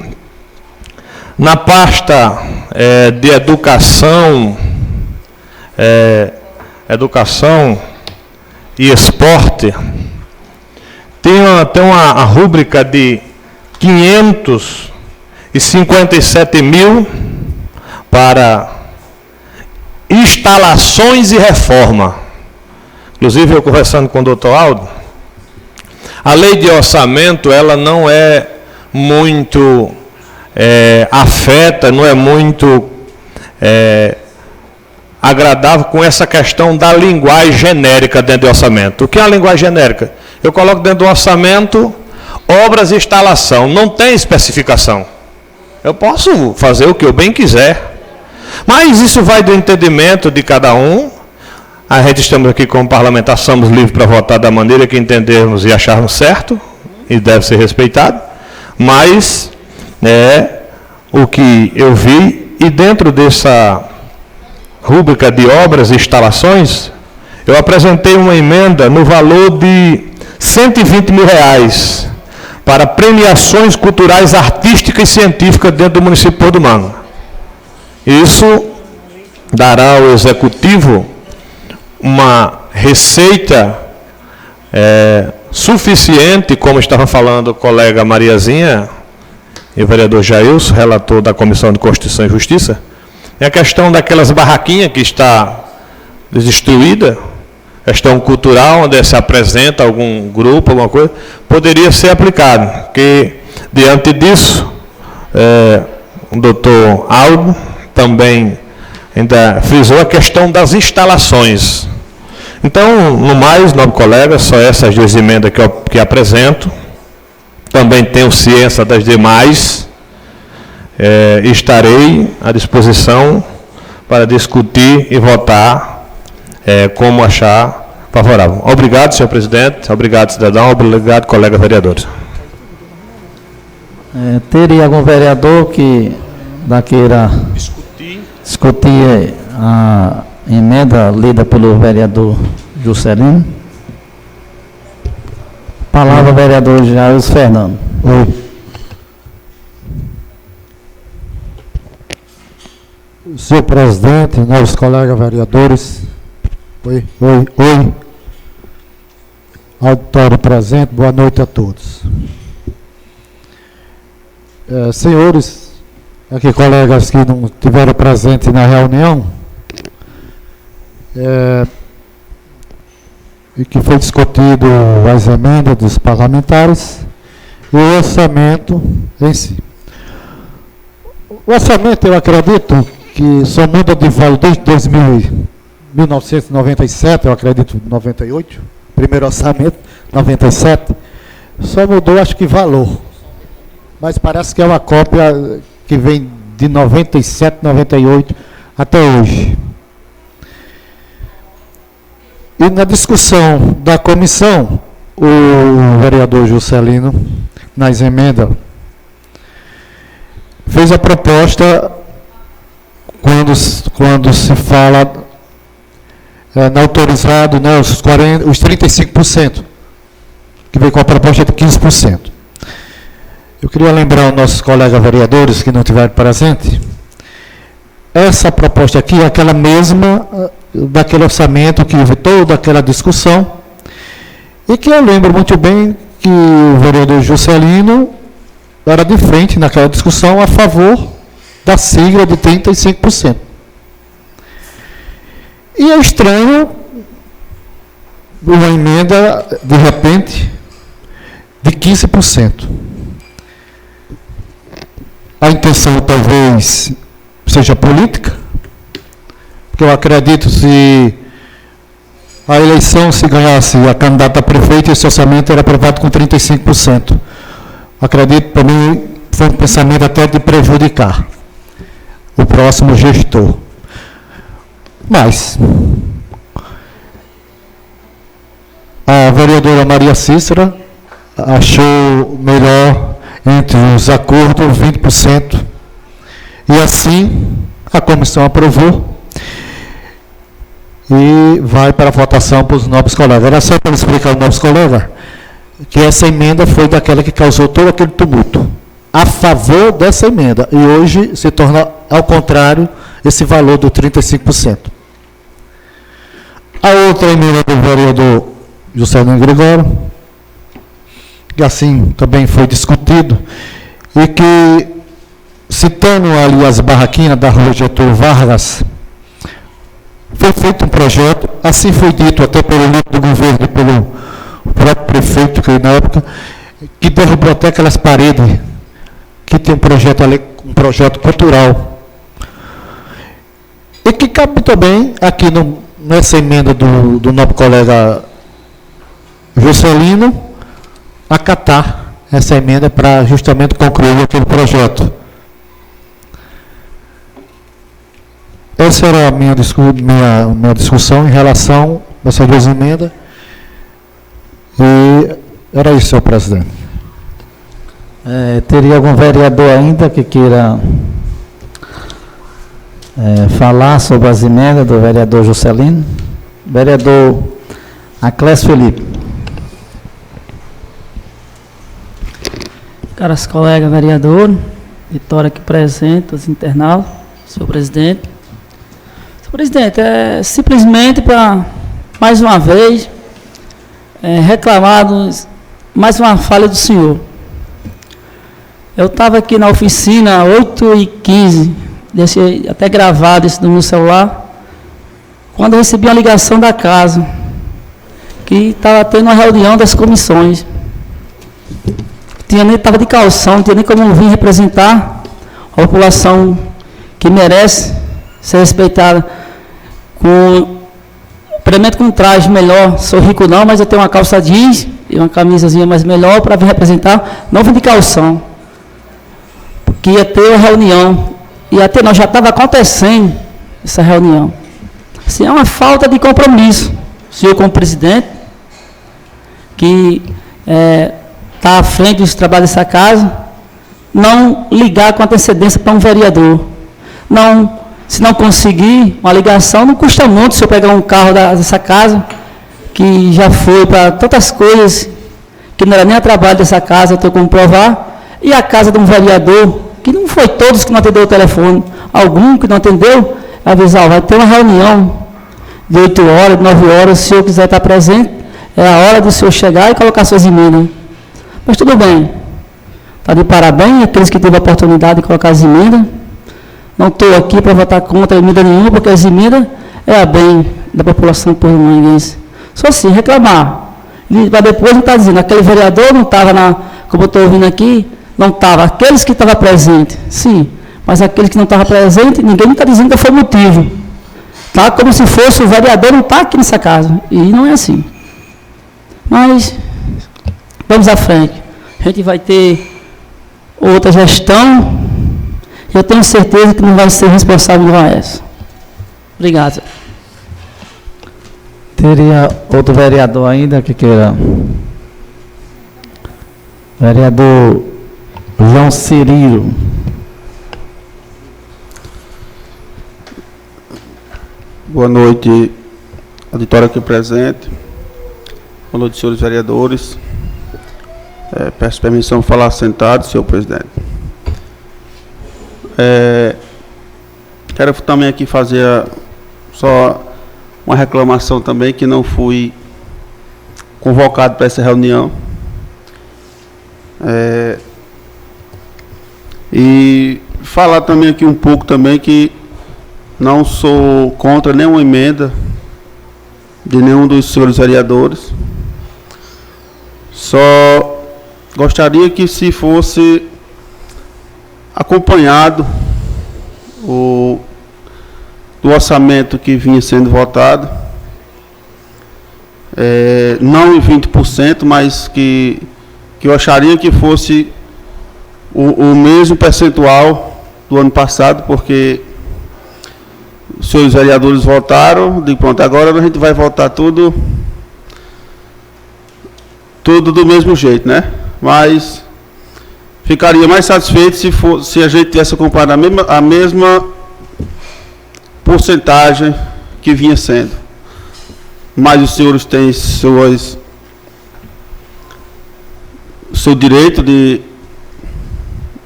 Na pasta de educação, educação e esporte, tem uma rúbrica de 557 mil para instalações e reforma. Inclusive, eu conversando com o doutor Aldo, a lei de orçamento, ela não é muito afeta, não é muito agradável com essa questão da linguagem genérica dentro do orçamento. O que é a linguagem genérica? Eu coloco dentro do orçamento obras e instalação, não tem especificação. Eu posso fazer o que eu bem quiser, mas isso vai do entendimento de cada um. A gente estamos aqui como parlamentar, somos livres para votar da maneira que entendermos e acharmos certo, e deve ser respeitado, mas o que eu vi, e dentro dessa rúbrica de obras e instalações, eu apresentei uma emenda no valor de R$120 mil para premiações culturais, artísticas e científicas dentro do município de Porto do Manga. Isso dará ao Executivo uma receita suficiente, como estava falando o colega Mariazinha e o vereador Jailson, relator da Comissão de Constituição e Justiça, é a questão daquelas barraquinhas que está destruída, questão cultural, onde se apresenta algum grupo, alguma coisa, poderia ser aplicado, porque diante disso, o doutor Aldo também ainda frisou a questão das instalações. Então, no mais, nobre colega, só essas duas emendas que apresento. Também tenho ciência das demais. Estarei à disposição para discutir e votar como achar favorável. Obrigado, senhor presidente. Obrigado, cidadão. Obrigado, colega vereadores. Teria algum vereador que queira discutir a emenda lida pelo vereador Juscelino? Palavra, vereador Jailson Fernando. Senhor presidente, novos colegas vereadores, oi, auditório presente, boa noite a todos. Senhores, aqui colegas que não estiveram presentes na reunião, e que foi discutido as emendas dos parlamentares e o orçamento em si. O orçamento, eu acredito que só muda de valor desde 1997, eu acredito 98, primeiro orçamento, 97, só mudou, acho que valor. Mas parece que é uma cópia que vem de 97, 98 até hoje. E na discussão da comissão, o vereador Juscelino, nas emendas, fez a proposta, quando se fala na autorizado, né, os 35%, que veio com a proposta de 15%. Eu queria lembrar aos nossos colegas vereadores que não estiveram presentes, essa proposta aqui é aquela mesma daquele orçamento que houve toda aquela discussão, e que eu lembro muito bem que o vereador Juscelino era de frente naquela discussão a favor da sigla de 35%. E é estranho uma emenda, de repente, de 15%. A intenção talvez seja política, porque eu acredito se a eleição, se ganhasse a candidata a prefeito, esse orçamento era aprovado com 35%. Acredito, para mim, foi um pensamento até de prejudicar o próximo gestor. Mas a vereadora Maria Cícera achou melhor, entre os acordos, 20%, e assim a comissão aprovou e vai para a votação para os novos colegas. Era só para explicar aos novos colegas que essa emenda foi daquela que causou todo aquele tumulto. a favor dessa emenda. E hoje se torna, ao contrário, esse valor do 35%. A outra emenda do vereador Juscelino Gregório, que assim também foi discutido, e que, citando ali as barraquinhas da rua Getúlio Vargas, foi feito um projeto, assim foi dito até pelo líder do governo e pelo próprio prefeito, que na época, que derrubou até aquelas paredes, que tem um projeto ali, um projeto cultural. E que cabe também aqui nessa emenda do nosso colega Juscelino, acatar essa emenda para justamente concluir aquele projeto. Essa era a minha discussão em relação a essas duas emendas. E era isso, senhor presidente. Teria algum vereador ainda que queira falar sobre as emendas do vereador Juscelino? Vereador Aclésio Felipe. Caros colegas vereadores, Vitória aqui presente, os internautas, senhor presidente. Senhor presidente, é simplesmente para, mais uma vez, reclamar mais uma falha do senhor. Eu estava aqui na oficina, 8h15, deixei até gravado isso no meu celular, quando eu recebi uma ligação da casa, que estava tendo uma reunião das comissões. Estava de calção, não tinha nem como vir representar a população que merece ser respeitada, primeiro com um traje melhor. Sou rico não, mas eu tenho uma calça jeans e uma camisazinha mais melhor para vir representar. Não vim de calção, porque ia ter uma reunião, nós já estava acontecendo essa reunião. Assim, é uma falta de compromisso, o senhor como presidente, que está à frente dos trabalhos dessa casa, não ligar com antecedência para um vereador. Se não conseguir uma ligação, não custa muito se eu pegar um carro dessa casa, que já foi para tantas coisas, que não era nem a trabalho dessa casa, eu tenho como provar, e a casa de um vereador, que não foi todos que não atendeu o telefone, algum que não atendeu, avisar, vai ter uma reunião de 8 horas, de 9 horas, se o senhor quiser estar presente, é a hora do senhor chegar e colocar suas emendas. Mas tudo bem, está de parabéns aqueles que teve a oportunidade de colocar as emendas. Não estou aqui para votar contra emenda nenhuma, porque as emendas é a bem da população porto-manguense. Só assim, reclamar. Para depois não estar dizendo, aquele vereador não estava como eu estou ouvindo aqui, não estava. Aqueles que estavam presentes, sim, mas aqueles que não estavam presentes, ninguém está dizendo que foi motivo. Está como se fosse o vereador não está aqui nessa casa. E não é assim. Mas vamos à frente. A gente vai ter outra gestão. Eu tenho certeza que não vai ser responsável igual a essa. Obrigado. Teria outro vereador ainda que queira? Vereador João Cirilo. Boa noite, auditório aqui presente. Boa noite, senhores vereadores. Peço permissão de falar sentado, senhor presidente. Quero também aqui fazer só uma reclamação também, que não fui convocado para essa reunião. E falar também aqui um pouco também que não sou contra nenhuma emenda de nenhum dos senhores vereadores. Só gostaria que se fosse acompanhado do orçamento que vinha sendo votado, não em 20%, mas que eu acharia que fosse o mesmo percentual do ano passado, porque os senhores vereadores votaram, digo, pronto, agora a gente vai votar tudo do mesmo jeito, né? Mas ficaria mais satisfeito se a gente tivesse acompanhado a mesma porcentagem que vinha sendo. Mas os senhores têm seu direito de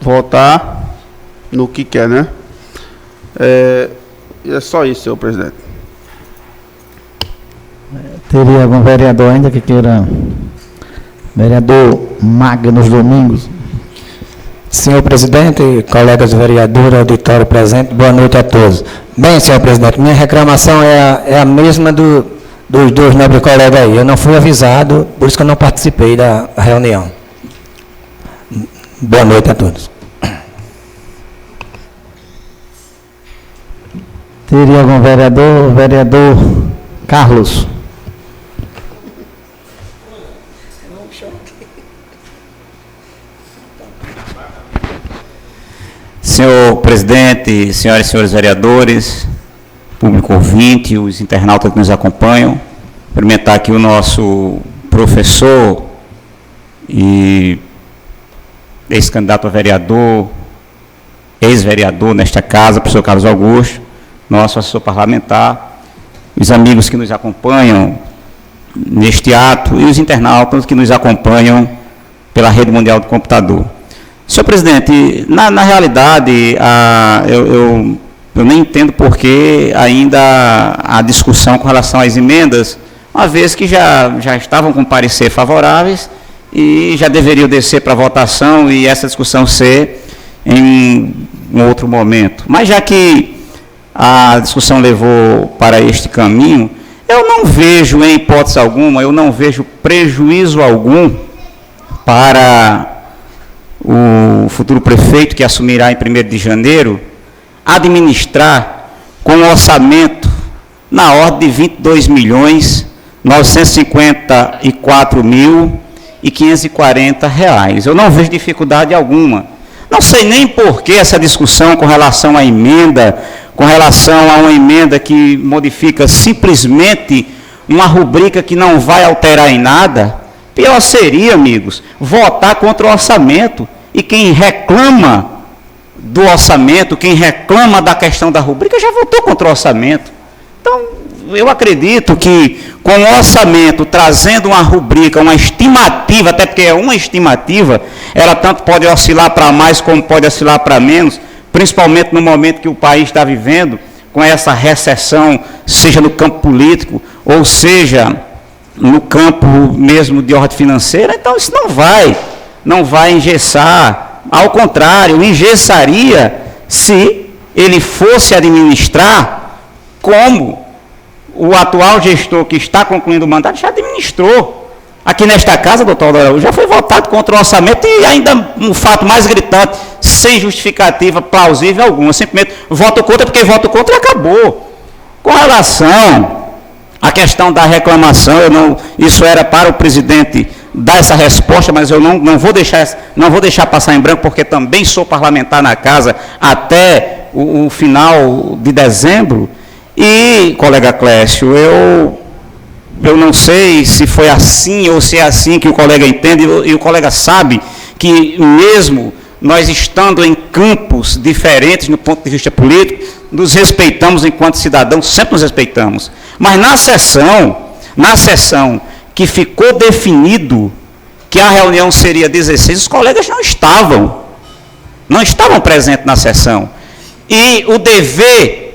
votar no que quer, né? É só isso, senhor presidente. Teria algum vereador ainda que queira? Vereador Magnus Domingos. Senhor presidente, colegas vereadores, auditório presente, boa noite a todos. Bem, senhor presidente, minha reclamação é a mesma dos dois nobres colegas aí. Eu não fui avisado, por isso que eu não participei da reunião. Boa noite a todos. Teria algum vereador? Vereador Carlos. Senhor presidente, senhoras e senhores vereadores, público ouvinte, os internautas que nos acompanham, cumprimentar aqui o nosso professor e ex-candidato a vereador, ex-vereador nesta casa, professor Carlos Augusto, nosso assessor parlamentar, os amigos que nos acompanham neste ato e os internautas que nos acompanham pela Rede Mundial do Computador. Senhor presidente, na realidade, eu nem entendo por que ainda a discussão com relação às emendas, uma vez que já estavam com parecer favoráveis e já deveriam descer para votação e essa discussão ser em um outro momento. Mas já que a discussão levou para este caminho, eu não vejo, em hipótese alguma, eu não vejo prejuízo algum para o futuro prefeito que assumirá em 1º de janeiro, administrar com um orçamento na ordem de 22.954.540 reais. Eu não vejo dificuldade alguma. Não sei nem por que essa discussão com relação à emenda, com relação a uma emenda que modifica simplesmente uma rubrica que não vai alterar em nada. Pior seria, amigos, votar contra o orçamento. E quem reclama do orçamento, quem reclama da questão da rubrica, já votou contra o orçamento. Então, eu acredito que com o orçamento trazendo uma rubrica, uma estimativa, até porque é uma estimativa, ela tanto pode oscilar para mais como pode oscilar para menos, principalmente no momento que o país está vivendo, com essa recessão, seja no campo político, ou seja no campo mesmo de ordem financeira. Então isso não vai engessar, ao contrário, engessaria se ele fosse administrar como o atual gestor que está concluindo o mandato já administrou. Aqui nesta casa, doutor Araújo, já foi votado contra o orçamento e ainda um fato mais gritante, sem justificativa plausível alguma, simplesmente voto contra porque voto contra e acabou. Com relação a questão da reclamação, isso era para o presidente dar essa resposta, mas eu não vou deixar passar em branco, porque também sou parlamentar na casa até o final de dezembro. E, colega Clécio, eu não sei se foi assim ou se é assim que o colega entende, e o colega sabe que mesmo nós estando em campos diferentes no ponto de vista político, nos respeitamos enquanto cidadãos, sempre nos respeitamos. Mas na sessão que ficou definido que a reunião seria 16, os colegas não estavam presentes na sessão. E o dever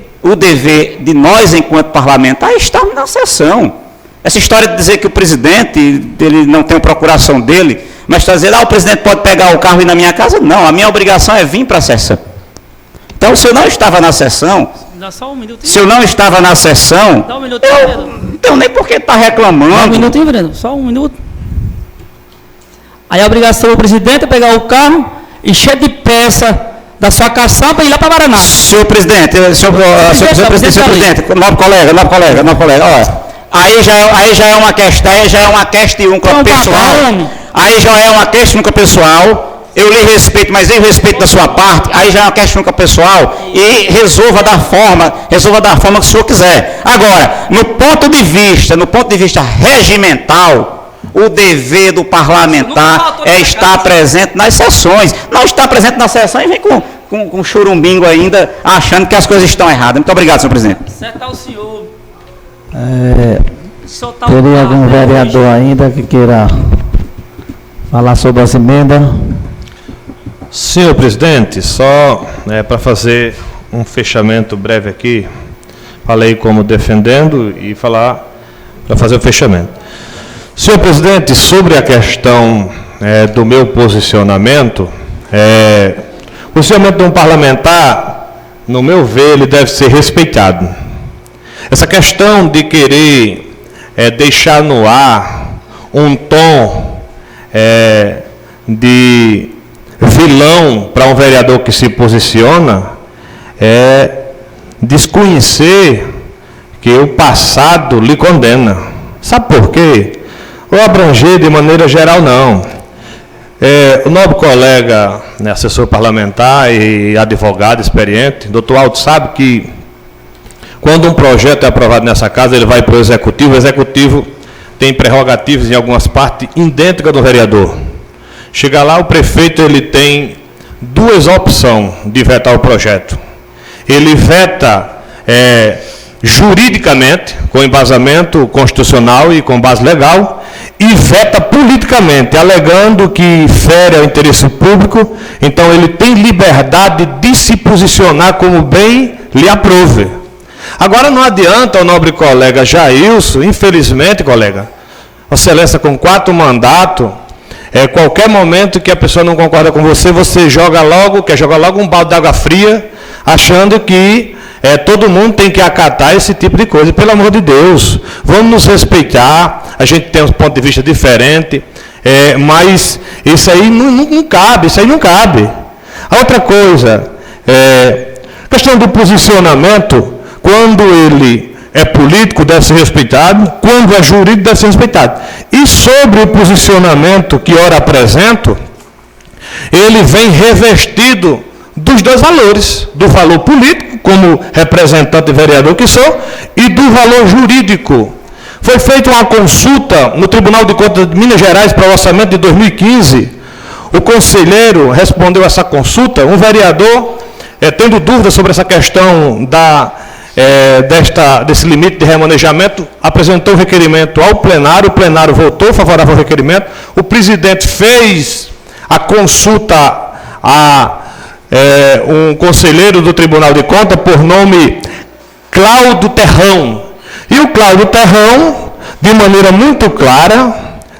de nós, enquanto parlamentares, estarmos na sessão. Essa história de dizer que o presidente, ele não tem a procuração dele, mas está dizendo, o presidente pode pegar o carro e ir na minha casa? Não, a minha obrigação é vir para a sessão. Então, se eu não estava na sessão, não tenho nem por que estar reclamando. Só um minutinho, Breno, só um minuto. Aí a obrigação do presidente é pegar o carro e cheio de peça da sua caçamba e ir lá para Paraná. Senhor presidente, senhor presidente, nobre colega, olha, aí já é uma questão pessoal. Aí já é uma questão pessoal. Eu lhe respeito, mas eu respeito da sua parte. Aí já é uma questão pessoal e resolva da forma que o senhor quiser. Agora, no ponto de vista regimental, o dever do parlamentar é estar presente nas sessões. Não estar presente na sessão e vem com churumbingo ainda, achando que as coisas estão erradas. Muito obrigado, senhor presidente. Acertar o senhor. Teria algum vereador ainda que queira falar sobre as emendas? Senhor presidente, só para fazer um fechamento breve aqui, falei como defendendo e falar para fazer o fechamento. Senhor presidente, sobre a questão do meu posicionamento, o posicionamento de um parlamentar, no meu ver, ele deve ser respeitado. Essa questão de querer deixar no ar um tom de vilão para um vereador que se posiciona é desconhecer que o passado lhe condena. Sabe por quê? Ou abranger de maneira geral, não. O nobre colega, assessor parlamentar e advogado experiente, doutor Aldo, sabe que quando um projeto é aprovado nessa casa, ele vai para o executivo tem prerrogativas em algumas partes idênticas do vereador. Chega lá, o prefeito ele tem duas opções de vetar o projeto. Ele veta juridicamente, com embasamento constitucional e com base legal, e veta politicamente, alegando que fere ao interesse público. Então ele tem liberdade de se posicionar como bem lhe aprove. Agora não adianta o nobre colega Jailson, infelizmente, colega, Vossa Excelência com 4 mandatos, qualquer momento que a pessoa não concorda com você, você quer jogar logo um balde de água fria, achando que todo mundo tem que acatar esse tipo de coisa. Pelo amor de Deus, vamos nos respeitar, a gente tem um ponto de vista diferente, mas isso aí não cabe, isso aí não cabe. A outra coisa, questão do posicionamento, quando ele é político, deve ser respeitado, quando é jurídico, deve ser respeitado. E sobre o posicionamento que ora apresento, ele vem revestido dos dois valores, do valor político, como representante e vereador que sou, e do valor jurídico. Foi feita uma consulta no Tribunal de Contas de Minas Gerais para o orçamento de 2015. O conselheiro respondeu essa consulta, um vereador, tendo dúvidas sobre essa questão desse limite de remanejamento, apresentou o requerimento ao plenário, o plenário votou favorável ao requerimento, o presidente fez a consulta a um conselheiro do Tribunal de Contas, por nome Cláudio Terrão. E o Cláudio Terrão, de maneira muito clara,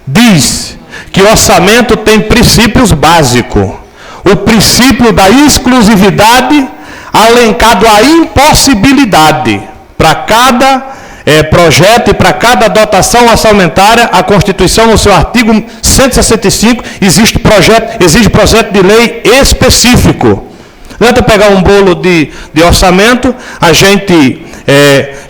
diz que o orçamento tem princípios básicos. O princípio da exclusividade, alencado à impossibilidade. Para cada projeto e para cada dotação orçamentária, a Constituição, no seu artigo 165, exige projeto de lei específico. Não adianta pegar um bolo de orçamento, a gente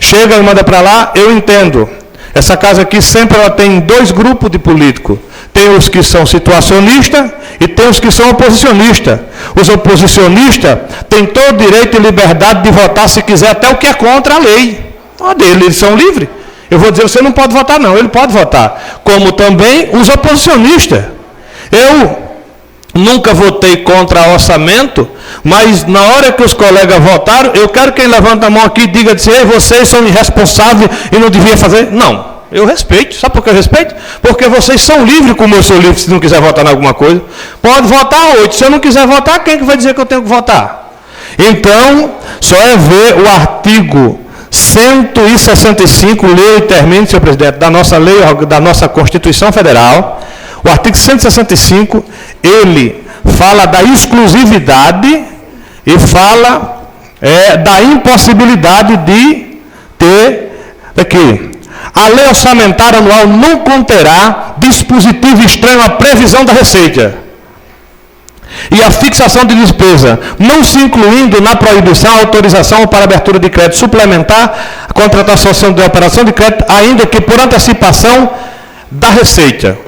chega e manda para lá. Eu entendo. Essa casa aqui sempre ela tem 2 grupos de políticos. Tem os que são situacionistas e tem os que são oposicionistas. Os oposicionistas têm todo o direito e liberdade de votar, se quiser, até o que é contra a lei. Eles são livres. Eu vou dizer, você não pode votar, não. Ele pode votar. Como também os oposicionistas. Eu nunca votei contra orçamento, mas na hora que os colegas votaram, eu quero que quem levanta a mão aqui e diga assim, vocês são irresponsáveis e não deviam fazer. Não. Eu respeito. Sabe por que eu respeito? Porque vocês são livres, como eu sou livre, se não quiser votar em alguma coisa. Pode votar 8. Se eu não quiser votar, quem é que vai dizer que eu tenho que votar? Então, só ver o artigo 165, leio e termino, senhor presidente, da nossa lei, da nossa Constituição Federal. O artigo 165, ele fala da exclusividade e fala da impossibilidade de ter aqui. A lei orçamentária anual não conterá dispositivo estranho à previsão da receita e a fixação de despesa, não se incluindo na proibição a autorização para abertura de crédito suplementar, a contratação de operação de crédito, ainda que por antecipação da receita.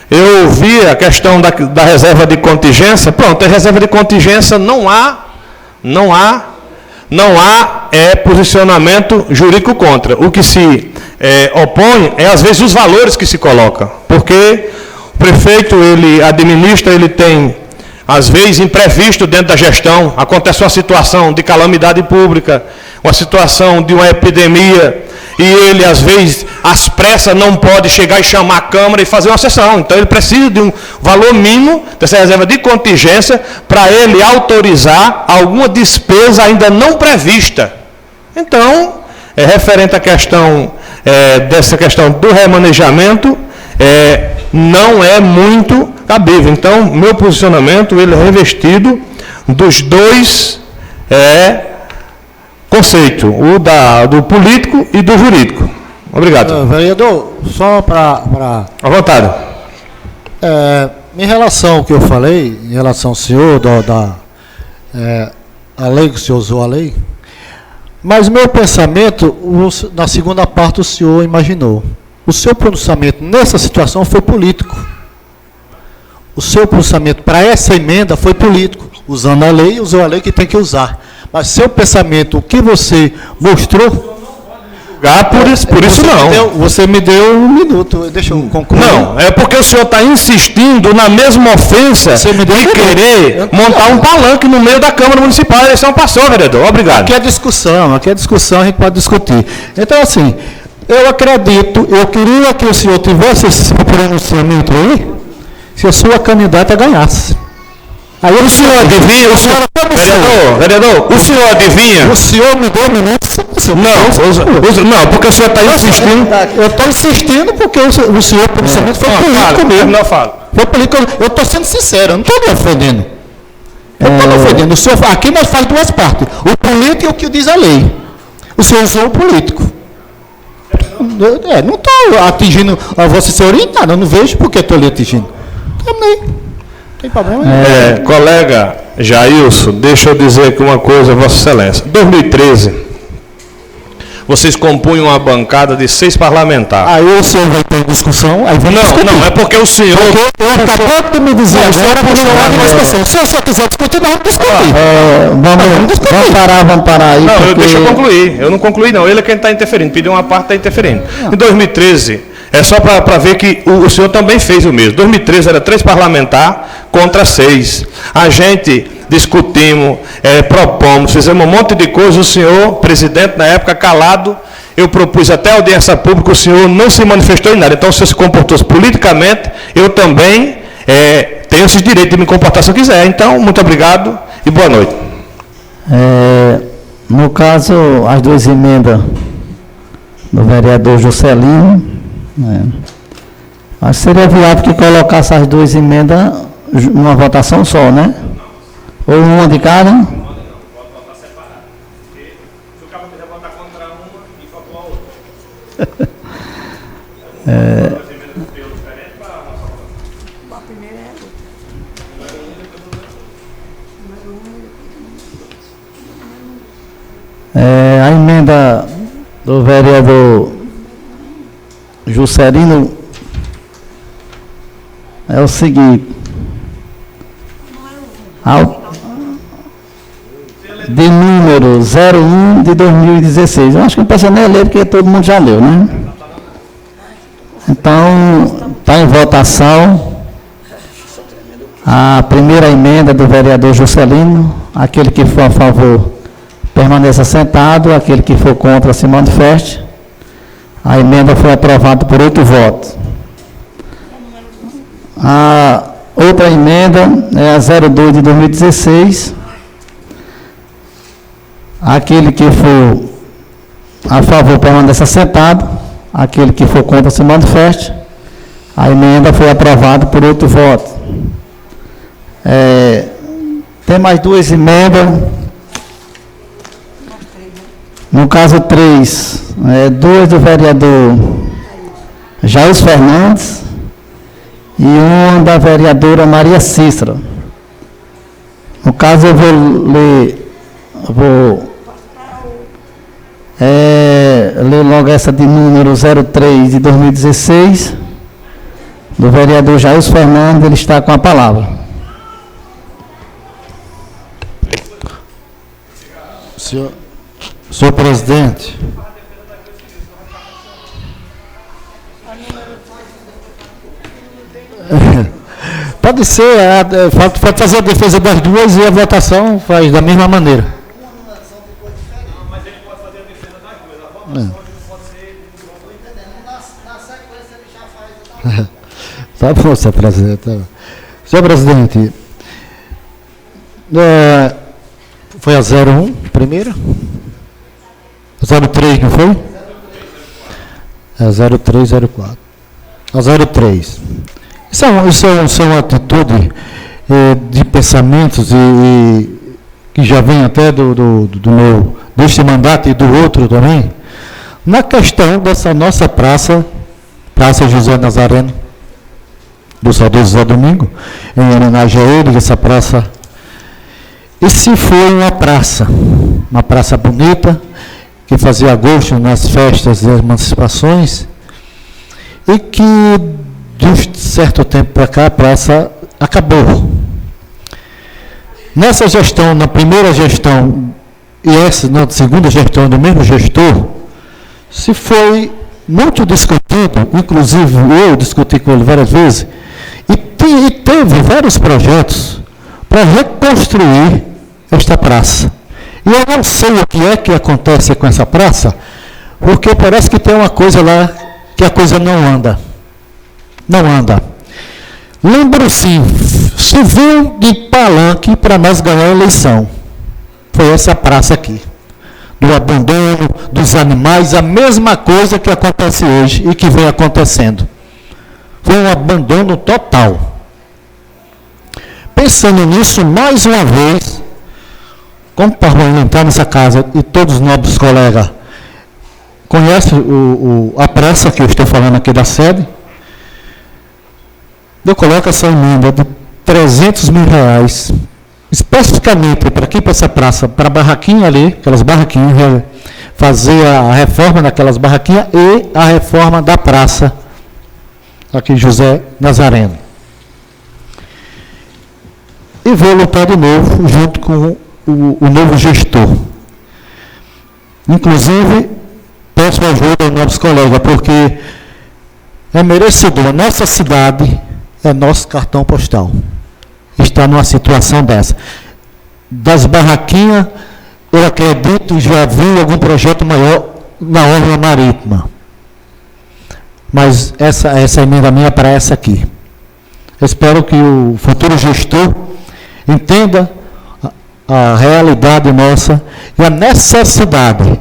Eu vi a questão da reserva de contingência. Pronto, a reserva de contingência não há posicionamento jurídico contra. O que se opõe às vezes, os valores que se colocam. Porque o prefeito, ele administra, ele tem, às vezes, imprevisto dentro da gestão. Acontece uma situação de calamidade pública, uma situação de uma epidemia, e ele, às vezes, às pressas, não pode chegar e chamar a Câmara e fazer uma sessão. Então, ele precisa de um valor mínimo dessa reserva de contingência para ele autorizar alguma despesa ainda não prevista. Então, referente à questão, dessa questão do remanejamento, não é muito cabível. Então, meu posicionamento, ele é revestido dos dois conceitos, do político e do jurídico. Obrigado. Vereador, só para... À vontade. Em relação ao que eu falei, em relação ao senhor, a lei que o senhor usou a lei, mas meu pensamento, na segunda parte o senhor imaginou. O seu pronunciamento nessa situação foi político. O seu pronunciamento para essa emenda foi político. Usando a lei, usou a lei que tem que usar. Mas seu pensamento, o que você mostrou... Por isso não. Você me deu um minuto, deixa eu concluir. Não, é porque o senhor está insistindo na mesma ofensa de querer montar um palanque no meio da Câmara Municipal. A eleição passou, vereador. Obrigado. Aqui é discussão, a gente pode discutir. Então, assim, eu acredito, eu queria que o senhor tivesse esse pronunciamento aí, se a sua candidata ganhasse. Aí o senhor adivinha, vereador, o senhor adivinha? O senhor me deu um minuto. Não, porque o senhor está insistindo. Eu estou insistindo porque o senhor, pronunciamento foi político mesmo. Não falo. Foi político. Eu estou sendo sincero, eu não estou me ofendendo. Eu estou me ofendendo. O senhor, aqui nós falamos duas partes. O político e o que diz a lei. O senhor usou o político. Não estou atingindo a vossa senhoria em nada. Eu não vejo porque estou lhe atingindo. Também. Não tem problema nenhum. Colega Jailson, deixa eu dizer aqui uma coisa, Vossa Excelência. 2013, vocês compunham uma bancada de 6 parlamentares. Aí o senhor vai ter discussão, aí vamos discutir. Não, é porque o senhor... Porque eu acabou de me dizer agora que não há discussão. Se o senhor quiser discutir, nós vamos discutir. Vamos parar aí. Não, deixa eu concluir. Eu não concluí, não. Ele é quem está interferindo. Pediu uma parte, está interferindo. Em 2013... É só para ver que o senhor também fez o mesmo. 2013 era 3 parlamentares contra 6. A gente discutimos, propomos, fizemos um monte de coisa. O senhor, presidente, na época, calado, eu propus até audiência pública, o senhor não se manifestou em nada. Então, o senhor se comportou politicamente, eu também tenho esse direito de me comportar se eu quiser. Então, muito obrigado e boa noite. No caso, as 2 emendas do vereador Juscelino, acho que seria viável que colocasse as 2 emendas numa votação só, né? Ou uma de cada? Pode votar separado. Porque se o cara quiser votar contra uma e faltou a outra. A primeira é a outra. A emenda do vereador Juscelino é o seguinte, de número 01 de 2016. Eu acho que não precisa nem ler, porque todo mundo já leu, né? Então, está em votação a primeira emenda do vereador Juscelino. Aquele que for a favor, permaneça sentado. Aquele que for contra, se manifeste. A emenda foi aprovada por 8 votos. A outra emenda é a 02 de 2016. Aquele que for a favor, permaneça sentado. Aquele que for contra, se manifeste. A emenda foi aprovada por 8 votos. Tem mais 2 emendas. No caso 3, 2 do vereador Jair Fernandes e uma da vereadora Maria Cícera. No caso, eu vou ler logo essa de número 03 de 2016, do vereador Jair Fernandes. Ele está com a palavra. Senhor presidente, pode ser, pode fazer a defesa das duas e a votação faz da mesma maneira. Mas ele pode fazer a defesa das duas. A votação pode ser Tá bom, senhor presidente. Tá bom. Senhor presidente, foi a 01 primeira? 03, não foi? É 0304. A 03. Isso é uma atitude de pensamentos que já vem até deste mandato e do outro também, na questão dessa nossa Praça José Nazareno, do saudoso Zé Domingo, em homenagem a ele, essa praça. E se foi uma praça bonita, que fazia gosto nas festas das emancipações, e que de um certo tempo para cá a praça acabou. Nessa gestão, na primeira gestão e essa na segunda gestão do mesmo gestor, se foi muito discutido, inclusive eu discuti com ele várias vezes, e teve vários projetos para reconstruir esta praça. E eu não sei o que é que acontece com essa praça, porque parece que tem uma coisa lá que a coisa não anda. Não anda. Lembro sim, serviu de palanque para nós ganhar a eleição. Foi essa praça aqui. Do abandono dos animais, a mesma coisa que acontece hoje e que vem acontecendo. Foi um abandono total. Pensando nisso, mais uma vez, como parlamentar nessa casa, e todos os nobres colegas conhecem a praça que eu estou falando aqui da sede, eu coloco essa emenda de 300 mil reais, especificamente para aqui, para essa praça, para a barraquinha ali, aquelas barraquinhas, fazer a reforma daquelas barraquinhas e a reforma da praça, aqui José Nazareno. E vou lutar de novo, junto com o novo gestor. Inclusive, peço ajuda aos nossos colegas, porque é merecedor. Nossa cidade é nosso cartão postal. Está numa situação dessa. Das barraquinhas, eu acredito, já vi algum projeto maior na orla marítima. Mas essa emenda minha é para essa aqui. Eu espero que o futuro gestor entenda a realidade nossa e a necessidade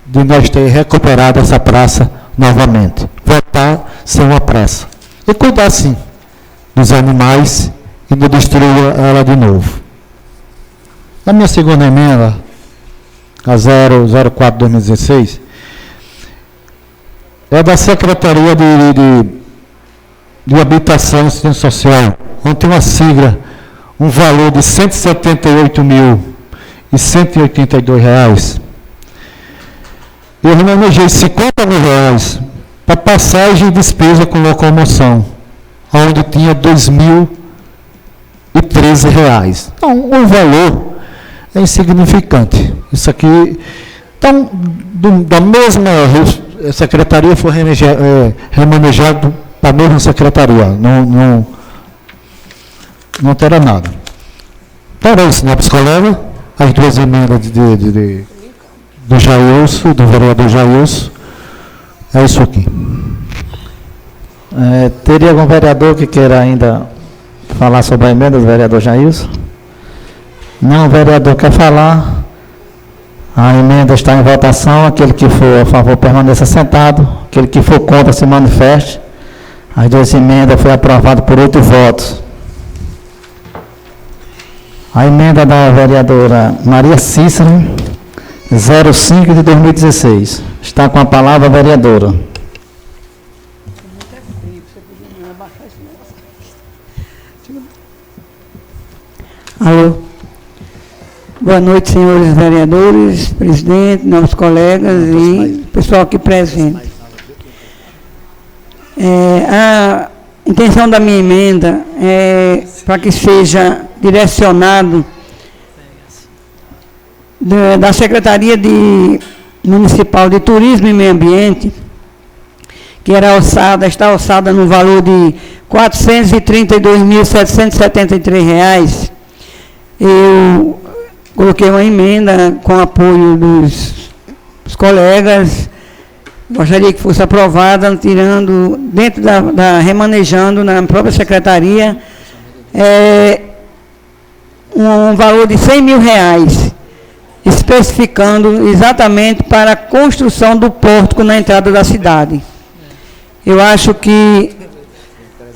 de nós ter recuperado essa praça novamente. Voltar sem uma praça. E cuidar, sim, dos animais e não destruir ela de novo. Na minha segunda emenda, a 004/2016, é da Secretaria de Habitação e Assistência Social, onde tem uma sigla, um valor de R$ 178.182. Eu remanejei R$ 50 mil para passagem e despesa com locomoção, onde tinha R$ 2.013. Então, um valor é insignificante. Isso aqui, então, da mesma secretaria foi remanejado para a mesma secretaria. Não terá nada. Para isso, né, para os colegas, as duas emendas do Jailson, do vereador Jailson, é isso aqui. Teria algum vereador que queira ainda falar sobre a emenda do vereador Jailson? Não, o vereador quer falar. A emenda está em votação. Aquele que for a favor permaneça sentado. Aquele que for contra se manifeste. As duas emendas foram aprovadas por 8 votos. A emenda da vereadora Maria Cícera, 05 de 2016. Está com a palavra a vereadora. Alô. Boa noite, senhores vereadores, presidente, nossos colegas e pessoal aqui presente. A intenção da minha emenda é para que seja direcionado da Secretaria Municipal de Turismo e Meio Ambiente, que está alçada no valor de R$ 432.773. Eu coloquei uma emenda com apoio dos colegas gostaria que fosse aprovada, tirando, dentro remanejando na própria secretaria, um valor de R$100 mil, especificando exatamente para a construção do pórtico na entrada da cidade. Eu acho que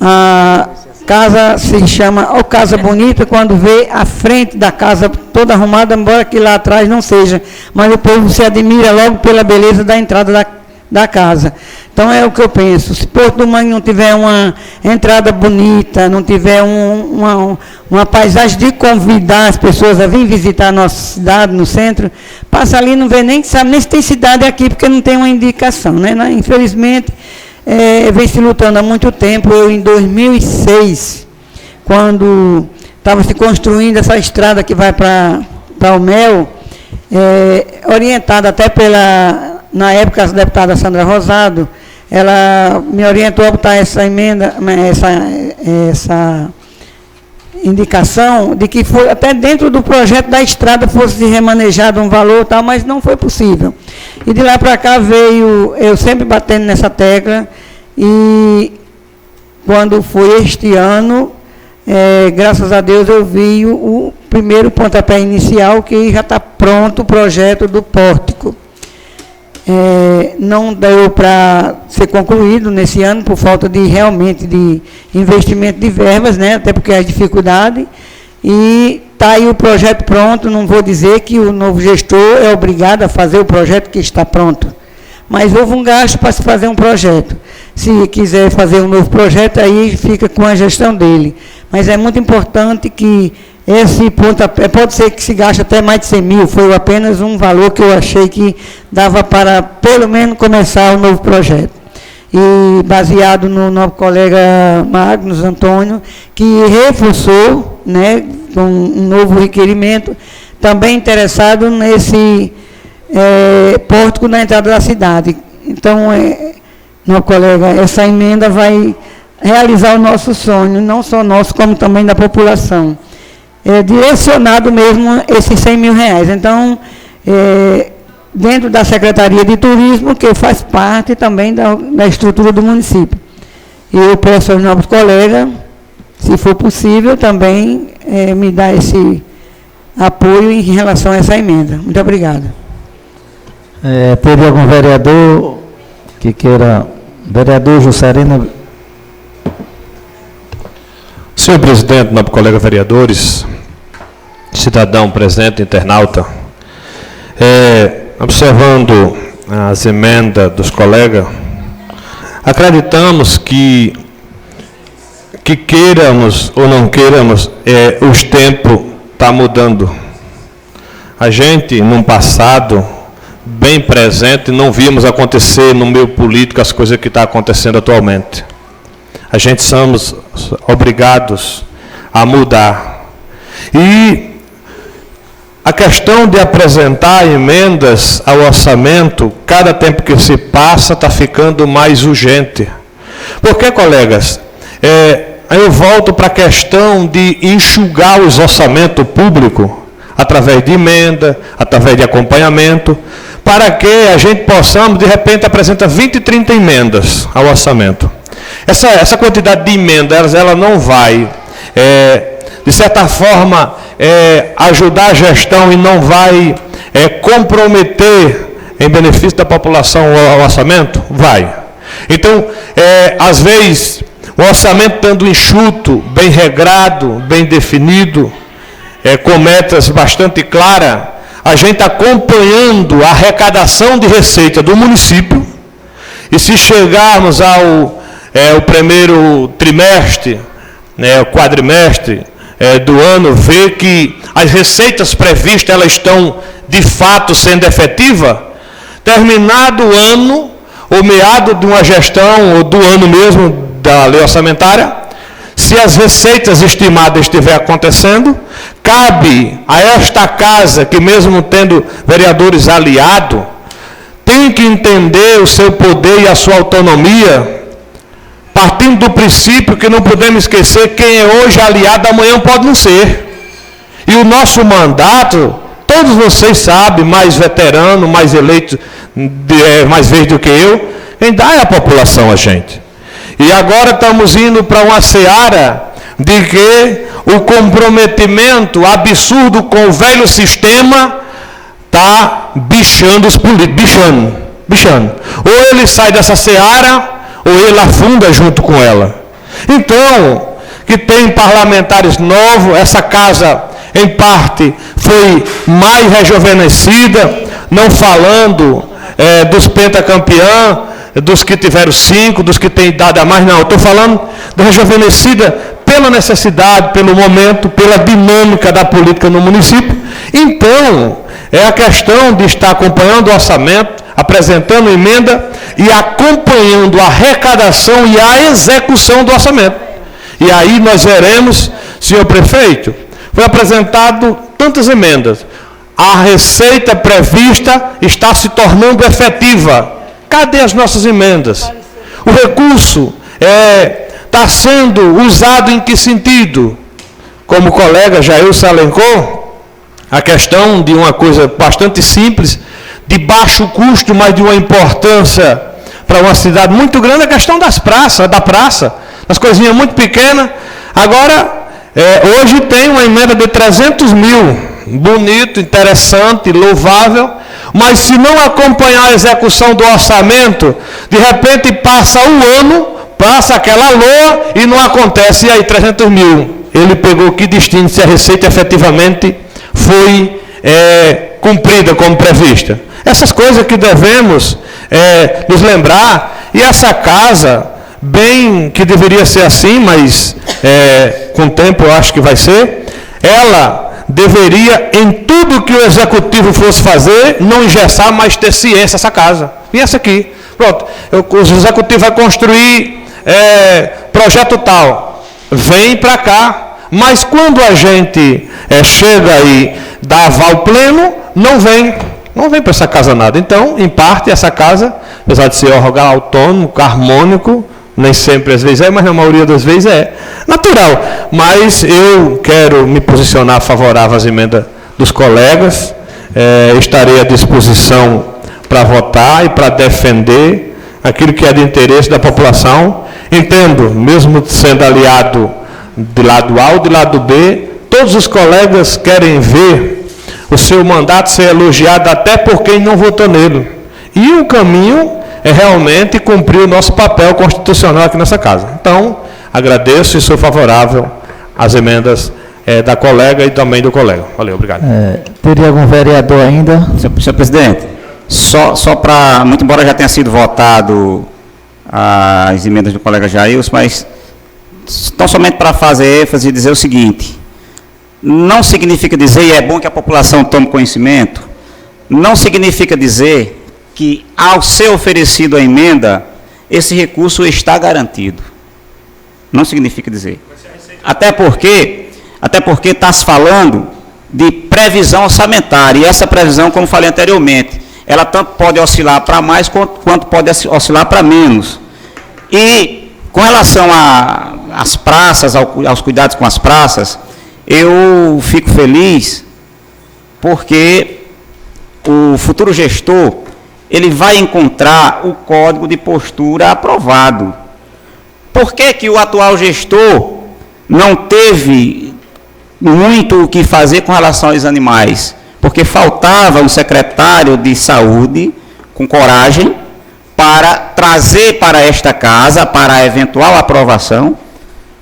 a casa se chama Casa Bonita quando vê a frente da casa toda arrumada, embora que lá atrás não seja, mas o povo se admira logo pela beleza da entrada da casa. Então é o que eu penso, se Porto do Mangue não tiver uma entrada bonita, não tiver uma paisagem de convidar as pessoas a vir visitar a nossa cidade no centro, passa ali e não vê nem, sabe nem se tem cidade aqui, porque não tem uma indicação, né? Infelizmente, vem se lutando há muito tempo. Eu, em 2006, quando estava se construindo essa estrada que vai para o Mel, orientada até na época, a deputada Sandra Rosado, ela me orientou a botar essa emenda, essa indicação de que foi até dentro do projeto da estrada fosse remanejado um valor tal, mas não foi possível. E de lá para cá veio, eu sempre batendo nessa tecla, e quando foi este ano, graças a Deus eu vi o primeiro pontapé inicial, que já está pronto o projeto do pórtico. Não deu para ser concluído nesse ano, por falta realmente de investimento de verbas, né, até porque é dificuldade, e está aí o projeto pronto. Não vou dizer que o novo gestor é obrigado a fazer o projeto que está pronto, mas houve um gasto para se fazer um projeto. Se quiser fazer um novo projeto, aí fica com a gestão dele. Mas é muito importante que esse pontapé, pode ser que se gaste até mais de 100 mil, foi apenas um valor que eu achei que dava para, pelo menos, começar o novo projeto. E baseado no nosso colega Magnus Antônio, que reforçou, né, com um novo requerimento, também interessado nesse pórtico na entrada da cidade. Então, nosso colega, essa emenda vai realizar o nosso sonho, não só nosso, como também da população. Direcionado mesmo esses R$100 mil. Então, dentro da Secretaria de Turismo, que faz parte também da estrutura do município. E eu peço aos novos colegas, se for possível, também me dar esse apoio em relação a essa emenda. Muito obrigado. Teria algum vereador que queira... Vereador Juscelino. Senhor presidente, nobre colega vereadores, cidadão presente, internauta, observando as emendas dos colegas, acreditamos que queiramos ou não queiramos, os tempos estão mudando. A gente, num passado bem presente, não vimos acontecer no meio político as coisas que estão acontecendo atualmente. A gente somos obrigados a mudar. E a questão de apresentar emendas ao orçamento, cada tempo que se passa, está ficando mais urgente. Porque, colegas, eu volto para a questão de enxugar os orçamentos públicos, através de emenda, através de acompanhamento, para que a gente possamos, de repente, apresentar 20, 30 emendas ao orçamento. Essa quantidade de emendas, ela não vai, de certa forma, ajudar a gestão e não vai comprometer em benefício da população o orçamento? Vai. Então, às vezes, o orçamento estando enxuto, bem regrado, bem definido, com metas bastante claras, a gente acompanhando a arrecadação de receita do município, e se chegarmos ao o primeiro trimestre, o quadrimestre do ano, ver que as receitas previstas elas estão de fato sendo efetivas, terminado o ano, ou meado de uma gestão, ou do ano mesmo da lei orçamentária, se as receitas estimadas estiver acontecendo, cabe a esta casa, que mesmo tendo vereadores aliados, tem que entender o seu poder e a sua autonomia, partindo do princípio que não podemos esquecer quem é hoje aliado, amanhã pode não ser. E o nosso mandato, todos vocês sabem, mais veterano, mais eleito mais vezes do que eu, quem dá é a população, a gente. E agora estamos indo para uma seara de que o comprometimento absurdo com o velho sistema está bichando os políticos, bichando. Ou ele sai dessa seara, ou ele afunda junto com ela. Então, que tem parlamentares novos, essa casa, em parte, foi mais rejuvenescida, não falando dos pentacampeãs, dos que tiveram 5, dos que têm idade a mais, não. Estou falando da rejuvenescida pela necessidade, pelo momento, pela dinâmica da política no município. Então, é a questão de estar acompanhando o orçamento, apresentando emenda e acompanhando a arrecadação e a execução do orçamento. E aí nós veremos, senhor prefeito, foi apresentado tantas emendas. A receita prevista está se tornando efetiva. Cadê as nossas emendas? O recurso está sendo usado em que sentido? Como o colega Jailson elencou, a questão de uma coisa bastante simples, de baixo custo, mas de uma importância para uma cidade muito grande, a questão das praças, da praça, as coisinhas muito pequenas. Agora, hoje tem uma emenda de 300 mil, bonito, interessante, louvável, mas se não acompanhar a execução do orçamento, de repente passa um ano, passa aquela loa e não acontece. E aí, 300 mil, ele pegou que destino se a receita efetivamente foi cumprida como prevista. Essas coisas que devemos nos lembrar, e essa casa, bem que deveria ser assim, mas com o tempo eu acho que vai ser, ela deveria, em tudo que o executivo fosse fazer, não engessar, mas ter ciência essa casa. E essa aqui, pronto, o executivo vai construir projeto tal, vem para cá, mas quando a gente chega e dá aval pleno, não vem para essa casa nada. Então, em parte, essa casa, apesar de ser órgão autônomo, harmônico, nem sempre às vezes mas na maioria das vezes é natural. Mas eu quero me posicionar favorável às emendas dos colegas, estarei à disposição para votar e para defender aquilo que é de interesse da população. Entendo, mesmo sendo aliado de lado A ou de lado B, todos os colegas querem ver o seu mandato ser elogiado até por quem não votou nele. E o caminho é realmente cumprir o nosso papel constitucional aqui nessa casa. Então, agradeço e sou favorável às emendas da colega e também do colega. Valeu, obrigado. Teria algum vereador ainda? Senhor presidente, só para, muito embora já tenha sido votado as emendas do colega Jailson, mas tão somente para fazer ênfase e dizer o seguinte: não significa dizer, e é bom que a população tome conhecimento, não significa dizer que, ao ser oferecido a emenda, esse recurso está garantido. Não significa dizer. Até porque está se falando de previsão orçamentária, e essa previsão, como falei anteriormente, ela tanto pode oscilar para mais, quanto pode oscilar para menos. E, com relação às praças, aos cuidados com as praças, eu fico feliz porque o futuro gestor, ele vai encontrar o código de postura aprovado. Por que o atual gestor não teve muito o que fazer com relação aos animais? Porque faltava um secretário de saúde com coragem para trazer para esta casa, para a eventual aprovação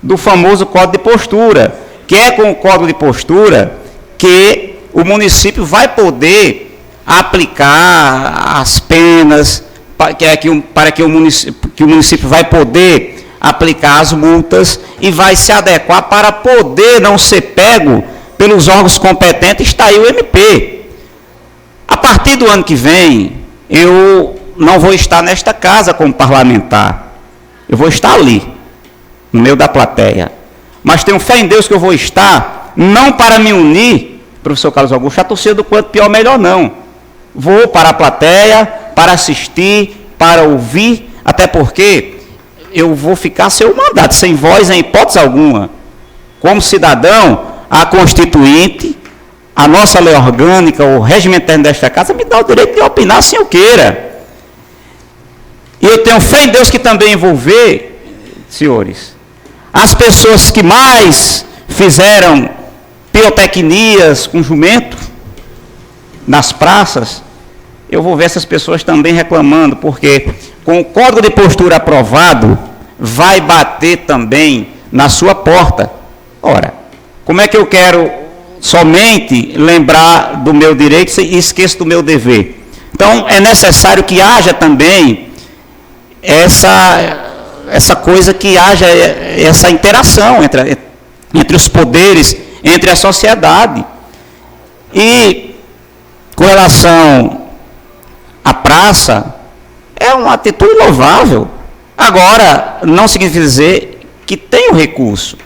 do famoso código de postura, que é com o código de postura que o município vai poder aplicar as penas, para que o município vai poder aplicar as multas e vai se adequar para poder não ser pego pelos órgãos competentes. Está aí o MP. A partir do ano que vem, eu não vou estar nesta casa como parlamentar, eu vou estar ali, no meio da plateia, mas tenho fé em Deus que eu vou estar, não para me unir, professor Carlos Augusto, a torcida do quanto pior melhor não. Vou para a plateia, para assistir, para ouvir, até porque eu vou ficar sem o mandato, sem voz em hipótese alguma. Como cidadão, a Constituinte a nossa lei orgânica, o regimento interno desta casa, me dá o direito de opinar se eu queira. E eu tenho fé em Deus que também envolver, senhores, as pessoas que mais fizeram pirotecnias com jumento nas praças, eu vou ver essas pessoas também reclamando, porque com o código de postura aprovado, vai bater também na sua porta. Ora, como é que eu quero somente lembrar do meu direito e esqueço do meu dever? Então, é necessário que haja também essa coisa, que haja essa interação entre os poderes, entre a sociedade. E com relação à praça, é uma atitude louvável. Agora, não significa dizer que tem o recurso.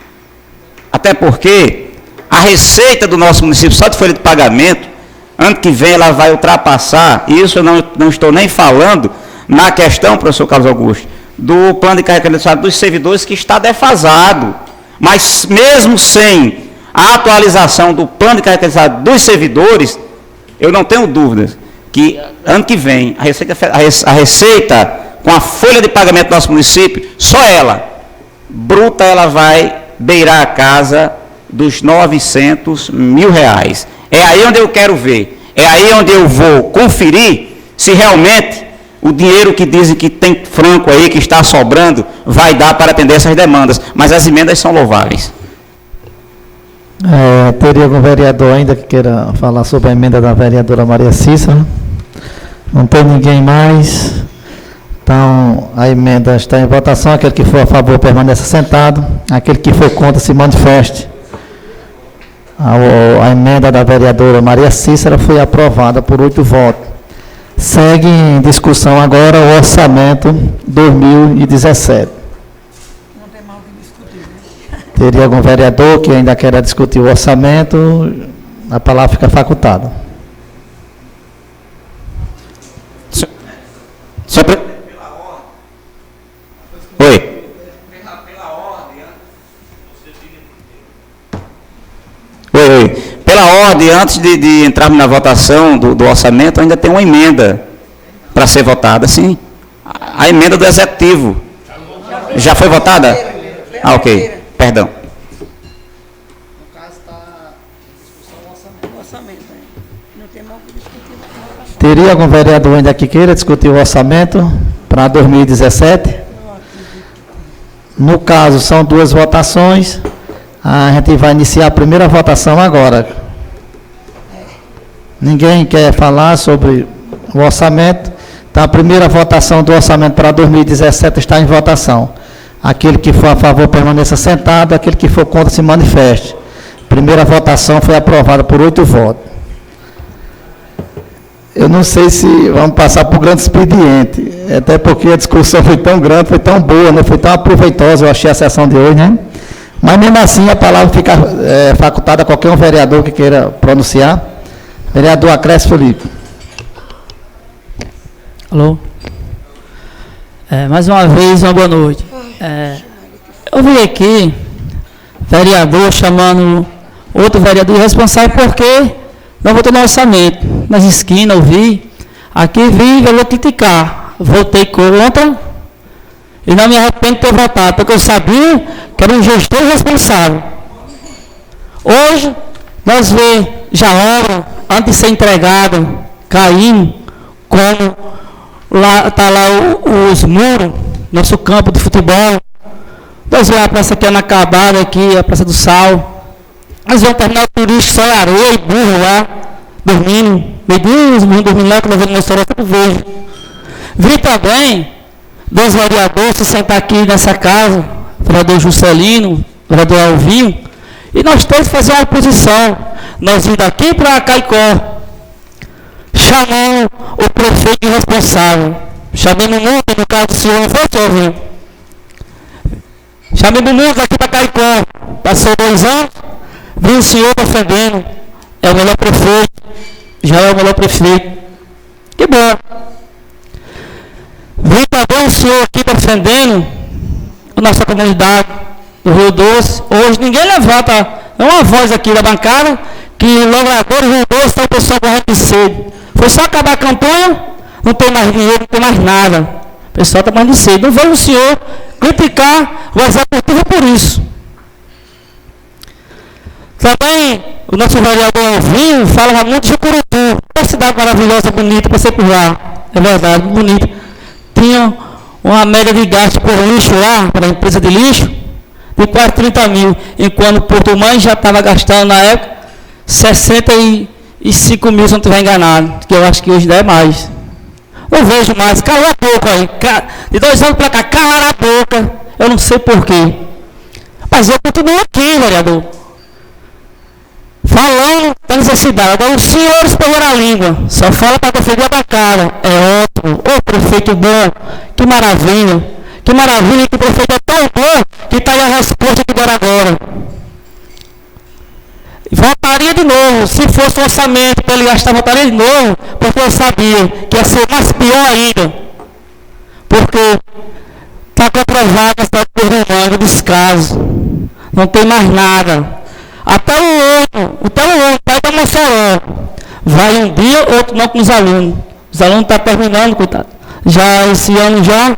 Até porque a receita do nosso município, só de folha de pagamento, ano que vem ela vai ultrapassar, e isso eu não estou nem falando na questão, professor Carlos Augusto, do plano de carreira credenciada dos servidores, que está defasado. Mas mesmo sem a atualização do plano de carreira credenciada dos servidores, eu não tenho dúvidas que ano que vem a receita com a folha de pagamento do nosso município, só ela, bruta, ela vai beirar a casa dos 900 mil reais. É aí onde eu quero ver, é aí onde eu vou conferir se realmente o dinheiro que dizem que tem franco aí, que está sobrando, vai dar para atender essas demandas. Mas as emendas são louváveis. Teria algum vereador ainda que queira falar sobre a emenda da vereadora Maria Cícera? Não tem ninguém mais. Então, a emenda está em votação. Aquele que for a favor permaneça sentado. Aquele que for contra se manifeste. A emenda da vereadora Maria Cícera foi aprovada por 8 votos. Segue em discussão agora o orçamento 2017. Não tem mal o que discutir, né? Teria algum vereador que ainda queira discutir o orçamento? A palavra fica facultada. Oi. Oi. Pela ordem, antes de entrarmos na votação do orçamento, ainda tem uma emenda para ser votada, sim. A emenda do Executivo. Já foi votada? Ah, ok. Perdão. No caso está em discussão o orçamento. Não tem mal o que discutir. Teria algum vereador ainda que queira discutir o orçamento para 2017? No caso, são 2 votações. A gente vai iniciar a primeira votação agora. Ninguém quer falar sobre o orçamento? Então, a primeira votação do orçamento para 2017 está em votação. Aquele que for a favor permaneça sentado, aquele que for contra se manifeste. Primeira votação foi aprovada por 8 votos. Eu não sei se vamos passar por grande expediente, até porque a discussão foi tão grande, foi tão boa, né? Foi tão aproveitosa, eu achei a sessão de hoje, né? Mas mesmo assim a palavra fica facultada a qualquer um vereador que queira pronunciar. Vereador Acrésio Felipe. Alô? Mais uma vez, uma boa noite. Eu vi aqui, vereador chamando outro vereador irresponsável porque não votou no orçamento. Nas esquinas eu vi, aqui vi, eu vou criticar. Votei contra e não me arrependo de ter votado, porque eu sabia que era um gestor responsável. Hoje, nós vemos já obra, antes de ser entregado, caindo, como lá está lá os muros, nosso campo de futebol. Nós vemos a praça que é inacabada aqui, a Praça do Sal. Nós vemos o terminal turístico, só areia e burro lá, dormindo. Meu Deus, dormindo lá, que eu vou no restaurante, eu vejo. Vi também 2 vereadores se sentar aqui nessa casa, o vereador Juscelino, o vereador Alvinho, e nós todos fazemos uma oposição. Nós vimos daqui para Caicó, chamando o prefeito de responsável. Chamamos muito, no caso do senhor, não foi, senhor Alvinho? Chamamos muito daqui para Caicó. Passou 2 anos, viu o senhor defendendo. É o melhor prefeito, já é o melhor prefeito. Que bom. Vi também o senhor aqui defendendo a nossa comunidade do Rio Doce. Hoje ninguém levanta, é uma voz aqui da bancada que logradores e dois estão pessoal morrendo de sede. Foi só acabar a campanha, não tem mais dinheiro, não tem mais nada. O pessoal está morrendo de sede. Não vejo o senhor criticar o executivo por isso. Também o nosso vereador Alvinho falava muito de Jucurutu, uma cidade maravilhosa, bonita, passei por lá, é verdade, bonita. Tinha uma média de gasto por lixo lá, para a empresa de lixo, de quase 30 mil, enquanto Porto Mãe já estava gastando na época 65 mil, se não estiver enganado, que eu acho que hoje ainda é mais. Não vejo mais, cala a boca aí, de 2 anos para cá, cala a boca, eu não sei porquê. Mas eu continuo aqui, vereador, falando da necessidade. Agora os senhores pegaram a língua, só fala para defender a bancada. É ótimo, ô prefeito bom, que maravilha, que o prefeito é tão bom que está aí a resposta que deram agora. Votaria de novo, se fosse um orçamento para ele gastar, votaria de novo, porque eu sabia que ia ser mais pior ainda, porque está comprovado a cidade de Porto Mãe, descaso, não tem mais nada. Até o pai da Mossoró. Vai um dia, outro não com os alunos. Os alunos estão terminando, coitado. Já esse ano já.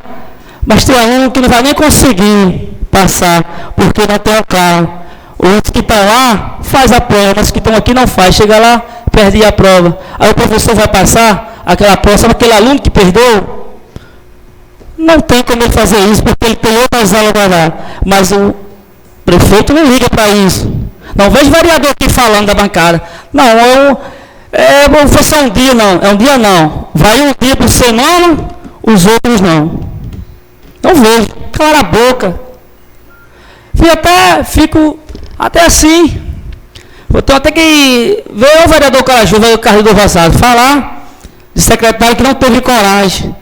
Mas tem aluno que não vai nem conseguir passar, porque não tem o carro. Os que estão lá, faz a prova, mas os que estão aqui não faz. Chega lá, perde a prova. Aí o professor vai passar aquela prova, sabe aquele aluno que perdeu? Não tem como ele fazer isso, porque ele tem outras aulas para dar. Mas o prefeito não liga para isso. Não vejo vereador aqui falando da bancada. Não, foi só um dia, não. É um dia, não. Vai um dia por semana, os outros não. Não vejo. Cala a boca. Fico até assim. Vou ter até que ver o vereador Caraju, o Carlos Vazado, falar de secretário que não teve coragem.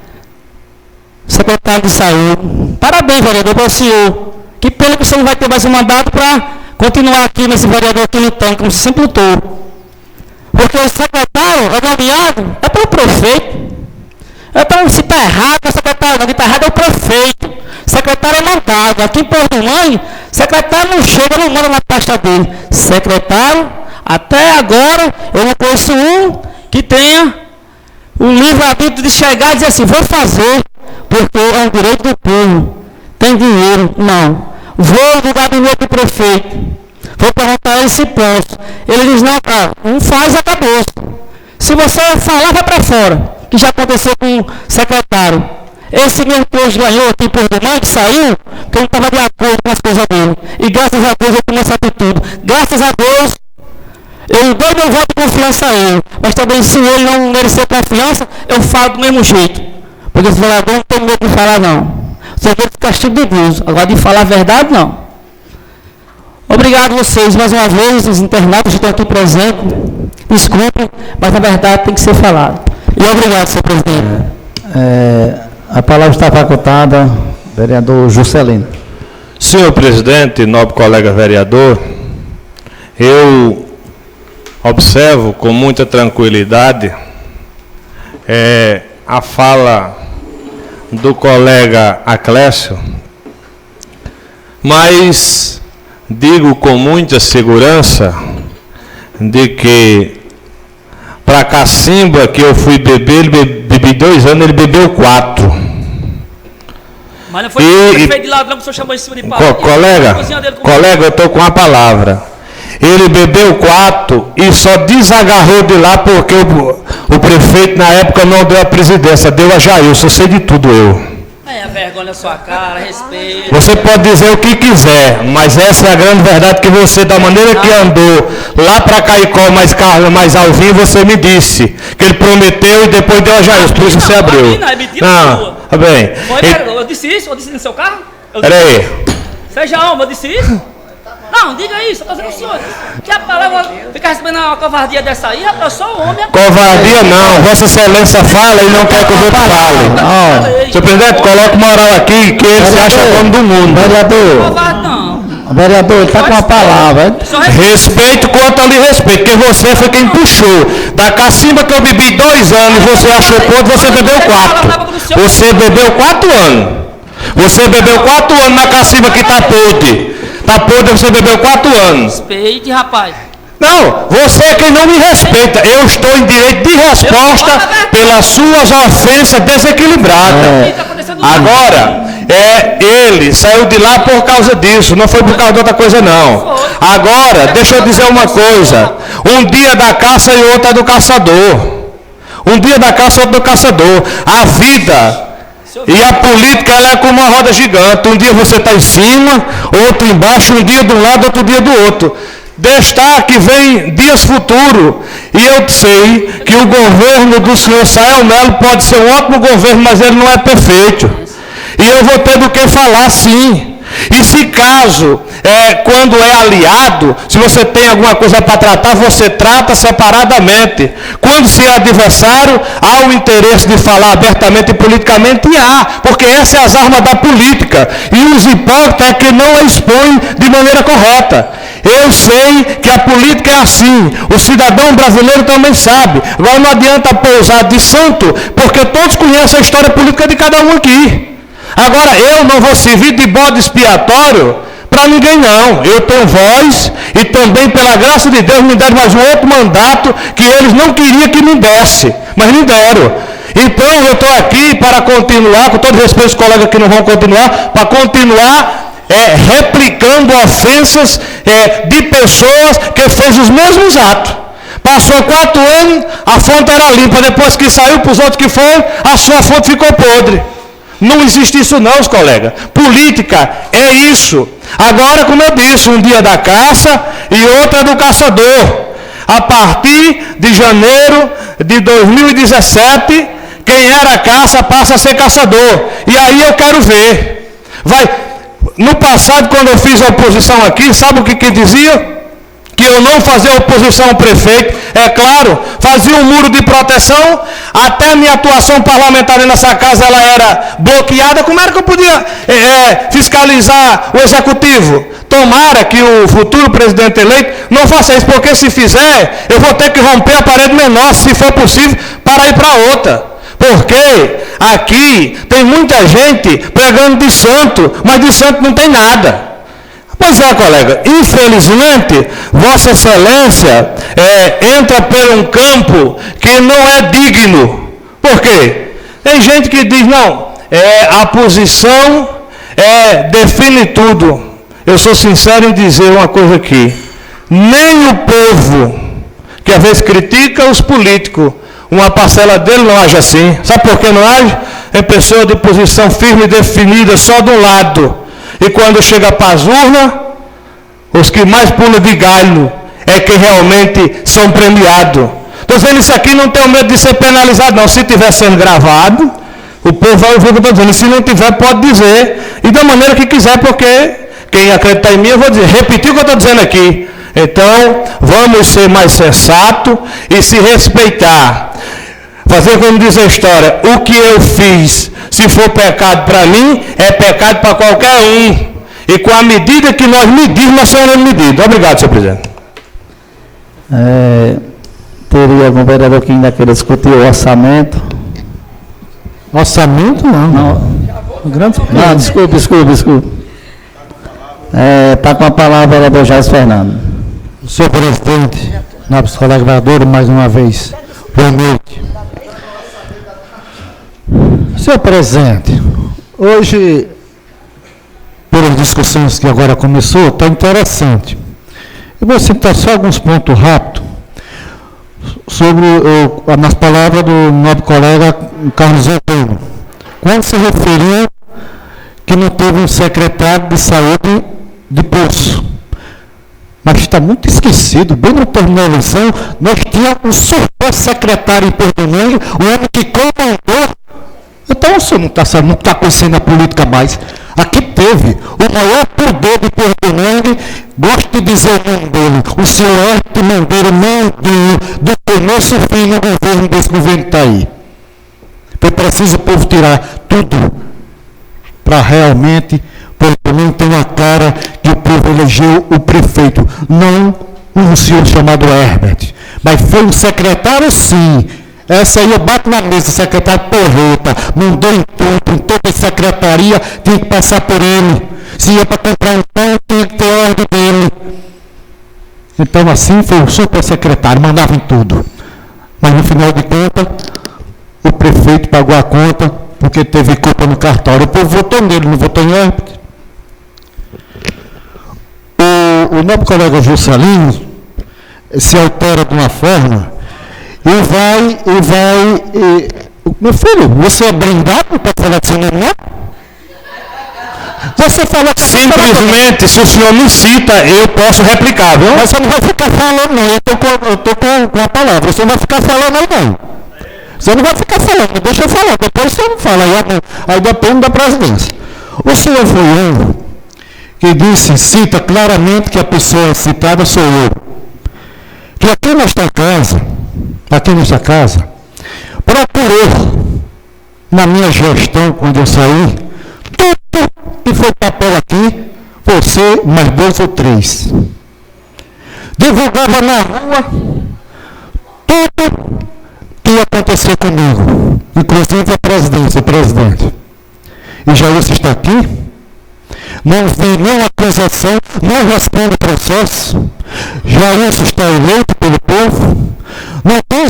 Secretário de Saúde. Parabéns, vereador, para o senhor. Que pena que você não vai ter mais um mandato para continuar aqui nesse vereador aqui lutando, como sempre lutou. Porque o secretário é nomeado, é para o prefeito. Então, se está errado, o secretário não, está errado é o prefeito. O secretário é mandado. Aqui em Porto Mãe, secretário não chega, não manda na pasta dele. Secretário, até agora, eu não conheço um que tenha o livre-arbítrio de chegar e dizer assim, vou fazer, porque é um direito do povo. Tem dinheiro? Não. Vou no gabinete do prefeito, vou perguntar a ele se posso. Ele diz, não faz, acabou. Se você falar, vai para fora, que já aconteceu com o secretário. Esse mesmo que hoje ganhou aqui por demais, que saiu, porque ele estava de acordo com as coisas dele. E graças a Deus eu tomei essa atitude. Graças a Deus, eu dou meu voto de confiança a ele. Mas também, se ele não merecer confiança, eu falo do mesmo jeito. Porque esse vereador não tem medo de falar, não. Você vê o castigo de Deus. Agora, de falar a verdade, não. Obrigado a vocês mais uma vez, os internautas que estão aqui presentes. Desculpe, mas a verdade tem que ser falada. E obrigado, senhor presidente. A palavra está facultada, vereador Juscelino. Senhor presidente, nobre colega vereador, eu observo com muita tranquilidade a fala do colega Aclésio, mas digo com muita segurança de que para Cacimba, que eu fui beber, ele bebi 2 anos, ele bebeu 4. Mas não foi o prefeito de ladrão que o senhor chamou em cima de pau. Colega, eu estou com a palavra. Ele bebeu 4 e só desagarrou de lá porque o prefeito na época não deu a presidência, deu a Jailson, sei de tudo eu. A vergonha na sua cara, respeito. Você pode dizer o que quiser, mas essa é a grande verdade, que você, da maneira que andou lá para Caicó, mais Alvinho, você me disse que ele prometeu e depois deu a Jailson, por isso você abriu. Não, tá bem. Eu disse isso? Eu disse no seu carro? Peraí. Seja homem, eu disse isso? Não, diga isso, eu estou dizendo ao senhor. Que a palavra fica recebendo uma covardia dessa aí, rapaz, eu sou homem. Covardia não, Vossa Excelência fala e não quer que os outros falem. Não. Senhor presidente, coloca moral aqui, que ele se acha dono do mundo. Vereador. Vereador, ele está com a palavra. Respeito quanto ali respeito, porque você foi quem puxou. Da Cacimba que eu bebi 2 anos, você achou podre, você bebeu 4. Você bebeu 4 anos. Você bebeu 4 anos na Cacimba que está podre. Tá podre, você bebeu 4 anos. Respeite, rapaz. Não, você é quem não me respeita. Eu estou em direito de resposta pelas suas ofensas desequilibradas. Agora, ele saiu de lá por causa disso, não foi por causa de outra coisa, não. Agora, deixa eu dizer uma coisa. Um dia da caça e outro é do caçador. Um dia da caça e outro do caçador. A vida e a política, ela é como uma roda gigante. Um dia você está em cima, outro embaixo, um dia de um lado, outro dia do outro. Destaque vem dias futuros, e eu sei que o governo do senhor Sael Melo pode ser um ótimo governo, mas ele não é perfeito. E eu vou ter do que falar, sim. E se caso, quando é aliado, se você tem alguma coisa para tratar, você trata separadamente. Quando se é adversário, há o interesse de falar abertamente e politicamente, e há, porque essas são as armas da política. E os hipócritas é que não a expõem de maneira correta. Eu sei que a política é assim, o cidadão brasileiro também sabe. Agora não adianta pousar de santo, porque todos conhecem a história política de cada um aqui. Agora, eu não vou servir de bode expiatório para ninguém, não. Eu tenho voz e também, pela graça de Deus, me deram mais um outro mandato que eles não queriam que me desse, mas me deram. Então, eu estou aqui para continuar, com todo respeito aos colegas que não vão continuar, para continuar replicando ofensas de pessoas que fez os mesmos atos. Passou 4 anos, a fonte era limpa. Depois que saiu para os outros que foram, a sua fonte ficou podre. Não existe isso não, os colegas. Política é isso. Agora, como eu disse, um dia da caça e outro é do caçador. A partir de janeiro de 2017, quem era caça passa a ser caçador. E aí eu quero ver. No passado, quando eu fiz a oposição aqui, sabe o que dizia? Que eu não fazia oposição ao prefeito, é claro, fazia um muro de proteção, até minha atuação parlamentar nessa casa ela era bloqueada. Como era que eu podia fiscalizar o executivo? Tomara que o futuro presidente eleito não faça isso, porque se fizer, eu vou ter que romper a parede menor, se for possível, para ir para outra. Porque aqui tem muita gente pregando de santo, mas de santo não tem nada. Pois é, colega, infelizmente, Vossa Excelência entra por um campo que não é digno. Por quê? Tem gente que diz, não, a posição define tudo. Eu sou sincero em dizer uma coisa aqui. Nem o povo, que às vezes critica os políticos, uma parcela dele não age assim. Sabe por que não age? É pessoa de posição firme e definida só de um lado. E quando chega para as urnas, os que mais pulam de galho é que realmente são premiados. Estou dizendo isso aqui, não tenho medo de ser penalizado, não. Se estiver sendo gravado, o povo vai ouvir o que eu estou dizendo. E se não tiver, pode dizer. E da maneira que quiser, porque quem acreditar em mim, eu vou dizer. Repetir o que eu estou dizendo aqui. Então, vamos ser mais sensatos e se respeitar. Fazer como diz a história, o que eu fiz, se for pecado para mim, é pecado para qualquer um. E com a medida que nós medimos, nós seremos medidos. Obrigado, senhor presidente. Teria algum vereador que ainda queira discutir o orçamento? Orçamento não. Não, desculpe. Está com a palavra o vereador Jair Fernando. Senhor presidente, nobres colegas vereadores, mais uma vez, boa noite. Senhor presidente, hoje, pelas discussões que agora começou, está interessante. Eu vou citar só alguns pontos rápidos sobre nas palavras do nobre colega Carlos Antônio, quando se referiu que não teve um secretário de saúde de poço. Mas está muito esquecido, bem no termo da eleição, nós tínhamos um subsecretário em Pernambuco, o homem que comandou. Então, o senhor não está sabendo, não está conhecendo a política mais. Aqui teve o maior poder de Pernambuco, gosto de dizer o nome dele, o senhor Herto Mandeiro Mandinho, do começo ao fim no governo desse governo que está aí. Foi preciso o povo tirar tudo para realmente, Pernambuco tem uma cara que o povo elegeu o prefeito, não um senhor chamado Herbert, mas foi um secretário sim. Essa aí eu bato na mesa, secretário porreta, mandou em tudo, em toda a secretaria, tinha que passar por ele. Se ia para comprar um pão, tinha que ter ordem dele. Então, assim, foi o supersecretário, mandava em tudo. Mas, no final de contas, o prefeito pagou a conta, porque teve culpa no cartório. O povo votou nele, não votou em Herbert. O nosso colega Juscelino se altera de uma forma e vai... meu filho, você é blindado para falar de cinema, não? Você fala simplesmente, se o senhor me cita, eu posso replicar, viu? Mas você não vai ficar falando, não. Eu estou com a palavra. Você não vai ficar falando aí, não. Você não vai ficar falando, deixa eu falar. Depois você não fala. Aí depende da presidência. O senhor foi um que cita claramente que a pessoa citada sou eu. Que aqui nesta casa, procurou, na minha gestão, quando eu saí, tudo que foi papel aqui, você, mais 2 ou 3. Divulgava na rua tudo que ia acontecer comigo, inclusive a presidência, o presidente. E Jair está aqui, não vem nenhuma acusação, não responde processo. Jair está eleito pelo povo, não tem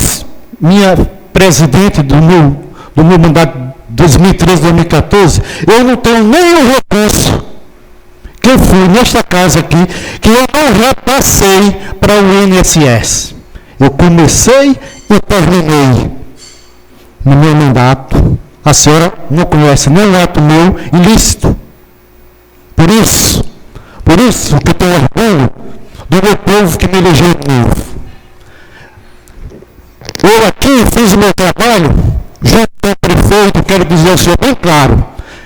minha presidente do meu mandato 2013-2014, eu não tenho nenhum recurso que eu fui nesta casa aqui, que eu não repassei para o INSS. Eu comecei e terminei no meu mandato. A senhora não conhece nenhum ato meu ilícito. Por isso que eu tenho orgulho do meu povo que me elegeu de novo. Eu aqui fiz o meu trabalho junto com o prefeito, quero dizer ao senhor bem claro.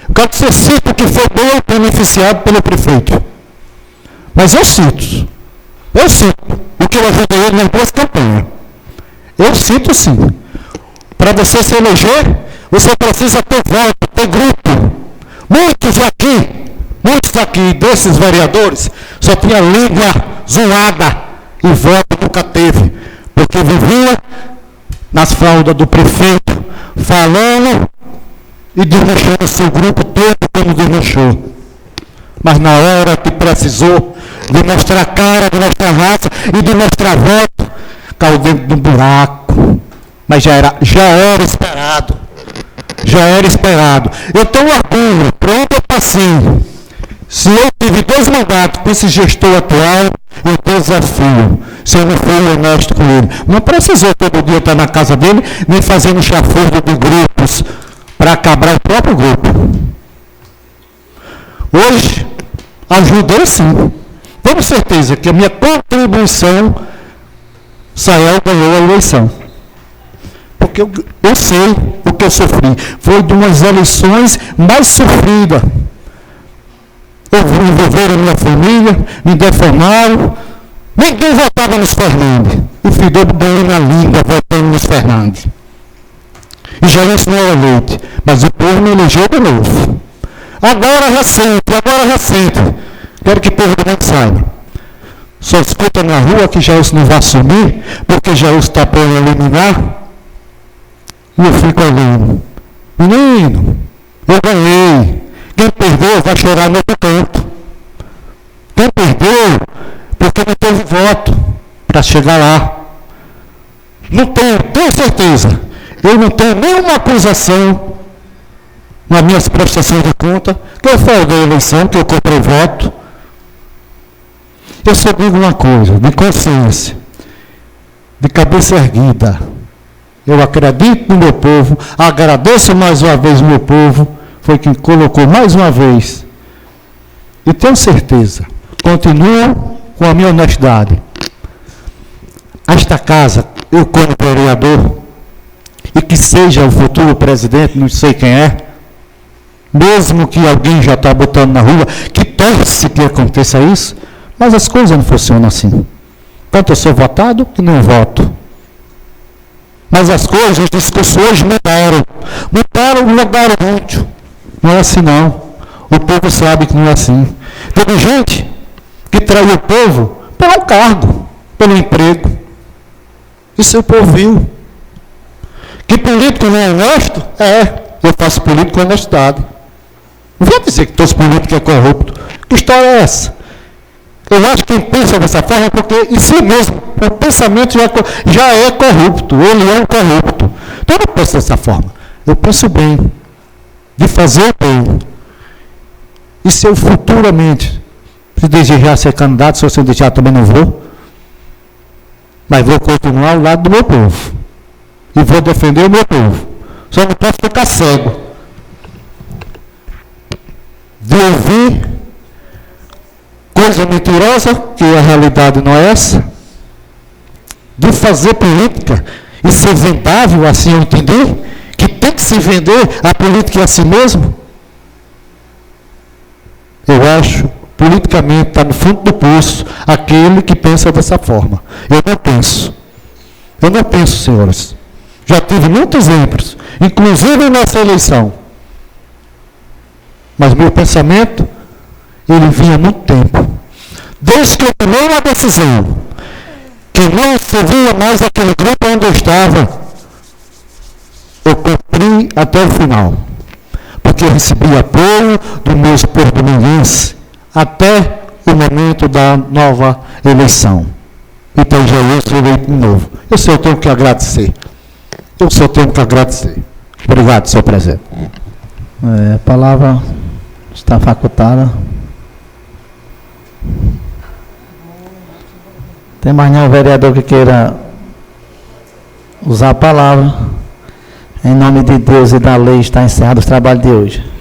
Eu quero que você cite que foi bem beneficiado pelo prefeito. Mas eu cito o que eu ajudei ele nas 2 campanhas. Eu cito sim. Para você se eleger, você precisa ter voto, ter grupo. Muitos aqui desses vereadores só tinha língua zoada e voto nunca teve, porque vivia nas fraldas do prefeito, falando e desmanchando seu grupo todo como desmanchou. Mas na hora que precisou de mostrar cara, de mostrar raça e de mostrar voto, caiu dentro de um buraco. Mas já era esperado. Eu tenho orgulho, pronto, eu passei. Se eu tive 2 mandatos com esse gestor atual, eu desafio. Se eu não fui honesto com ele. Não precisou todo dia estar na casa dele, nem fazendo chafurdo de grupos para acabar o próprio grupo. Hoje, ajudei sim. Tenho certeza que a minha contribuição, Sael ganhou a eleição. Porque eu sei o que eu sofri. Foi de umas eleições mais sofridas. Envolveram a minha família, me defamaram. Ninguém votava nos Fernandes. O Fidel ganhou na língua votando nos Fernandes. E já não era eleito. Mas o povo me elegeu de novo. Agora recente. Quero que o povo do mundo saiba. Só escuta na rua que Jair não vai assumir, porque Jair está para eliminar. E eu fico olhando. Menino, eu ganhei. Quem perdeu vai chorar no outro canto. Quem perdeu, porque não teve voto para chegar lá. Não tenho certeza. Eu não tenho nenhuma acusação nas minhas prestações de conta, que eu fraudei a eleição, que eu comprei voto. Eu só digo uma coisa, de consciência, de cabeça erguida. Eu acredito no meu povo, agradeço mais uma vez o meu povo, foi quem colocou mais uma vez. E tenho certeza, continuo com a minha honestidade. Esta casa, eu como vereador, e que seja o futuro presidente, não sei quem é, mesmo que alguém já está botando na rua, que torce que aconteça isso, mas as coisas não funcionam assim. Tanto eu sou votado que não voto. Mas as coisas, as discussões mudaram muito. Não é assim não. O povo sabe que não é assim. Teve gente que traiu o povo pelo cargo, pelo emprego. Isso o povo viu. Que político não é honesto? Eu faço político com honestidade. Não vou dizer que todos os políticos é corrupto. Que história é essa? Eu acho que quem pensa dessa forma, porque em si mesmo, o pensamento já é corrupto, ele é um corrupto. Então eu não penso dessa forma. Eu penso bem, de fazer o bem. E se eu futuramente, se desejar ser candidato, se eu desejar também não vou, mas vou continuar ao lado do meu povo. E vou defender o meu povo. Só não posso ficar cego de ouvir coisa mentirosa, que a realidade não é essa, de fazer política e ser vendável, assim eu entendi, que tem que se vender a política a si mesmo. Eu acho, politicamente, está no fundo do poço aquele que pensa dessa forma. Eu não penso, senhores. Já tive muitos exemplos, inclusive nessa eleição. Mas meu pensamento, ele vinha há muito tempo. Desde que eu tomei uma decisão, que não servia mais aquele grupo onde eu estava, eu cumpri até o final. Porque eu recebi apoio dos meus porto-dominguenses até o momento da nova eleição. Então já eu sou eleito de novo. Eu só tenho que agradecer. Obrigado, senhor presidente. A palavra está facultada. Tem mais nenhum vereador que queira usar a palavra? Em nome de Deus e da lei, está encerrado o trabalho de hoje.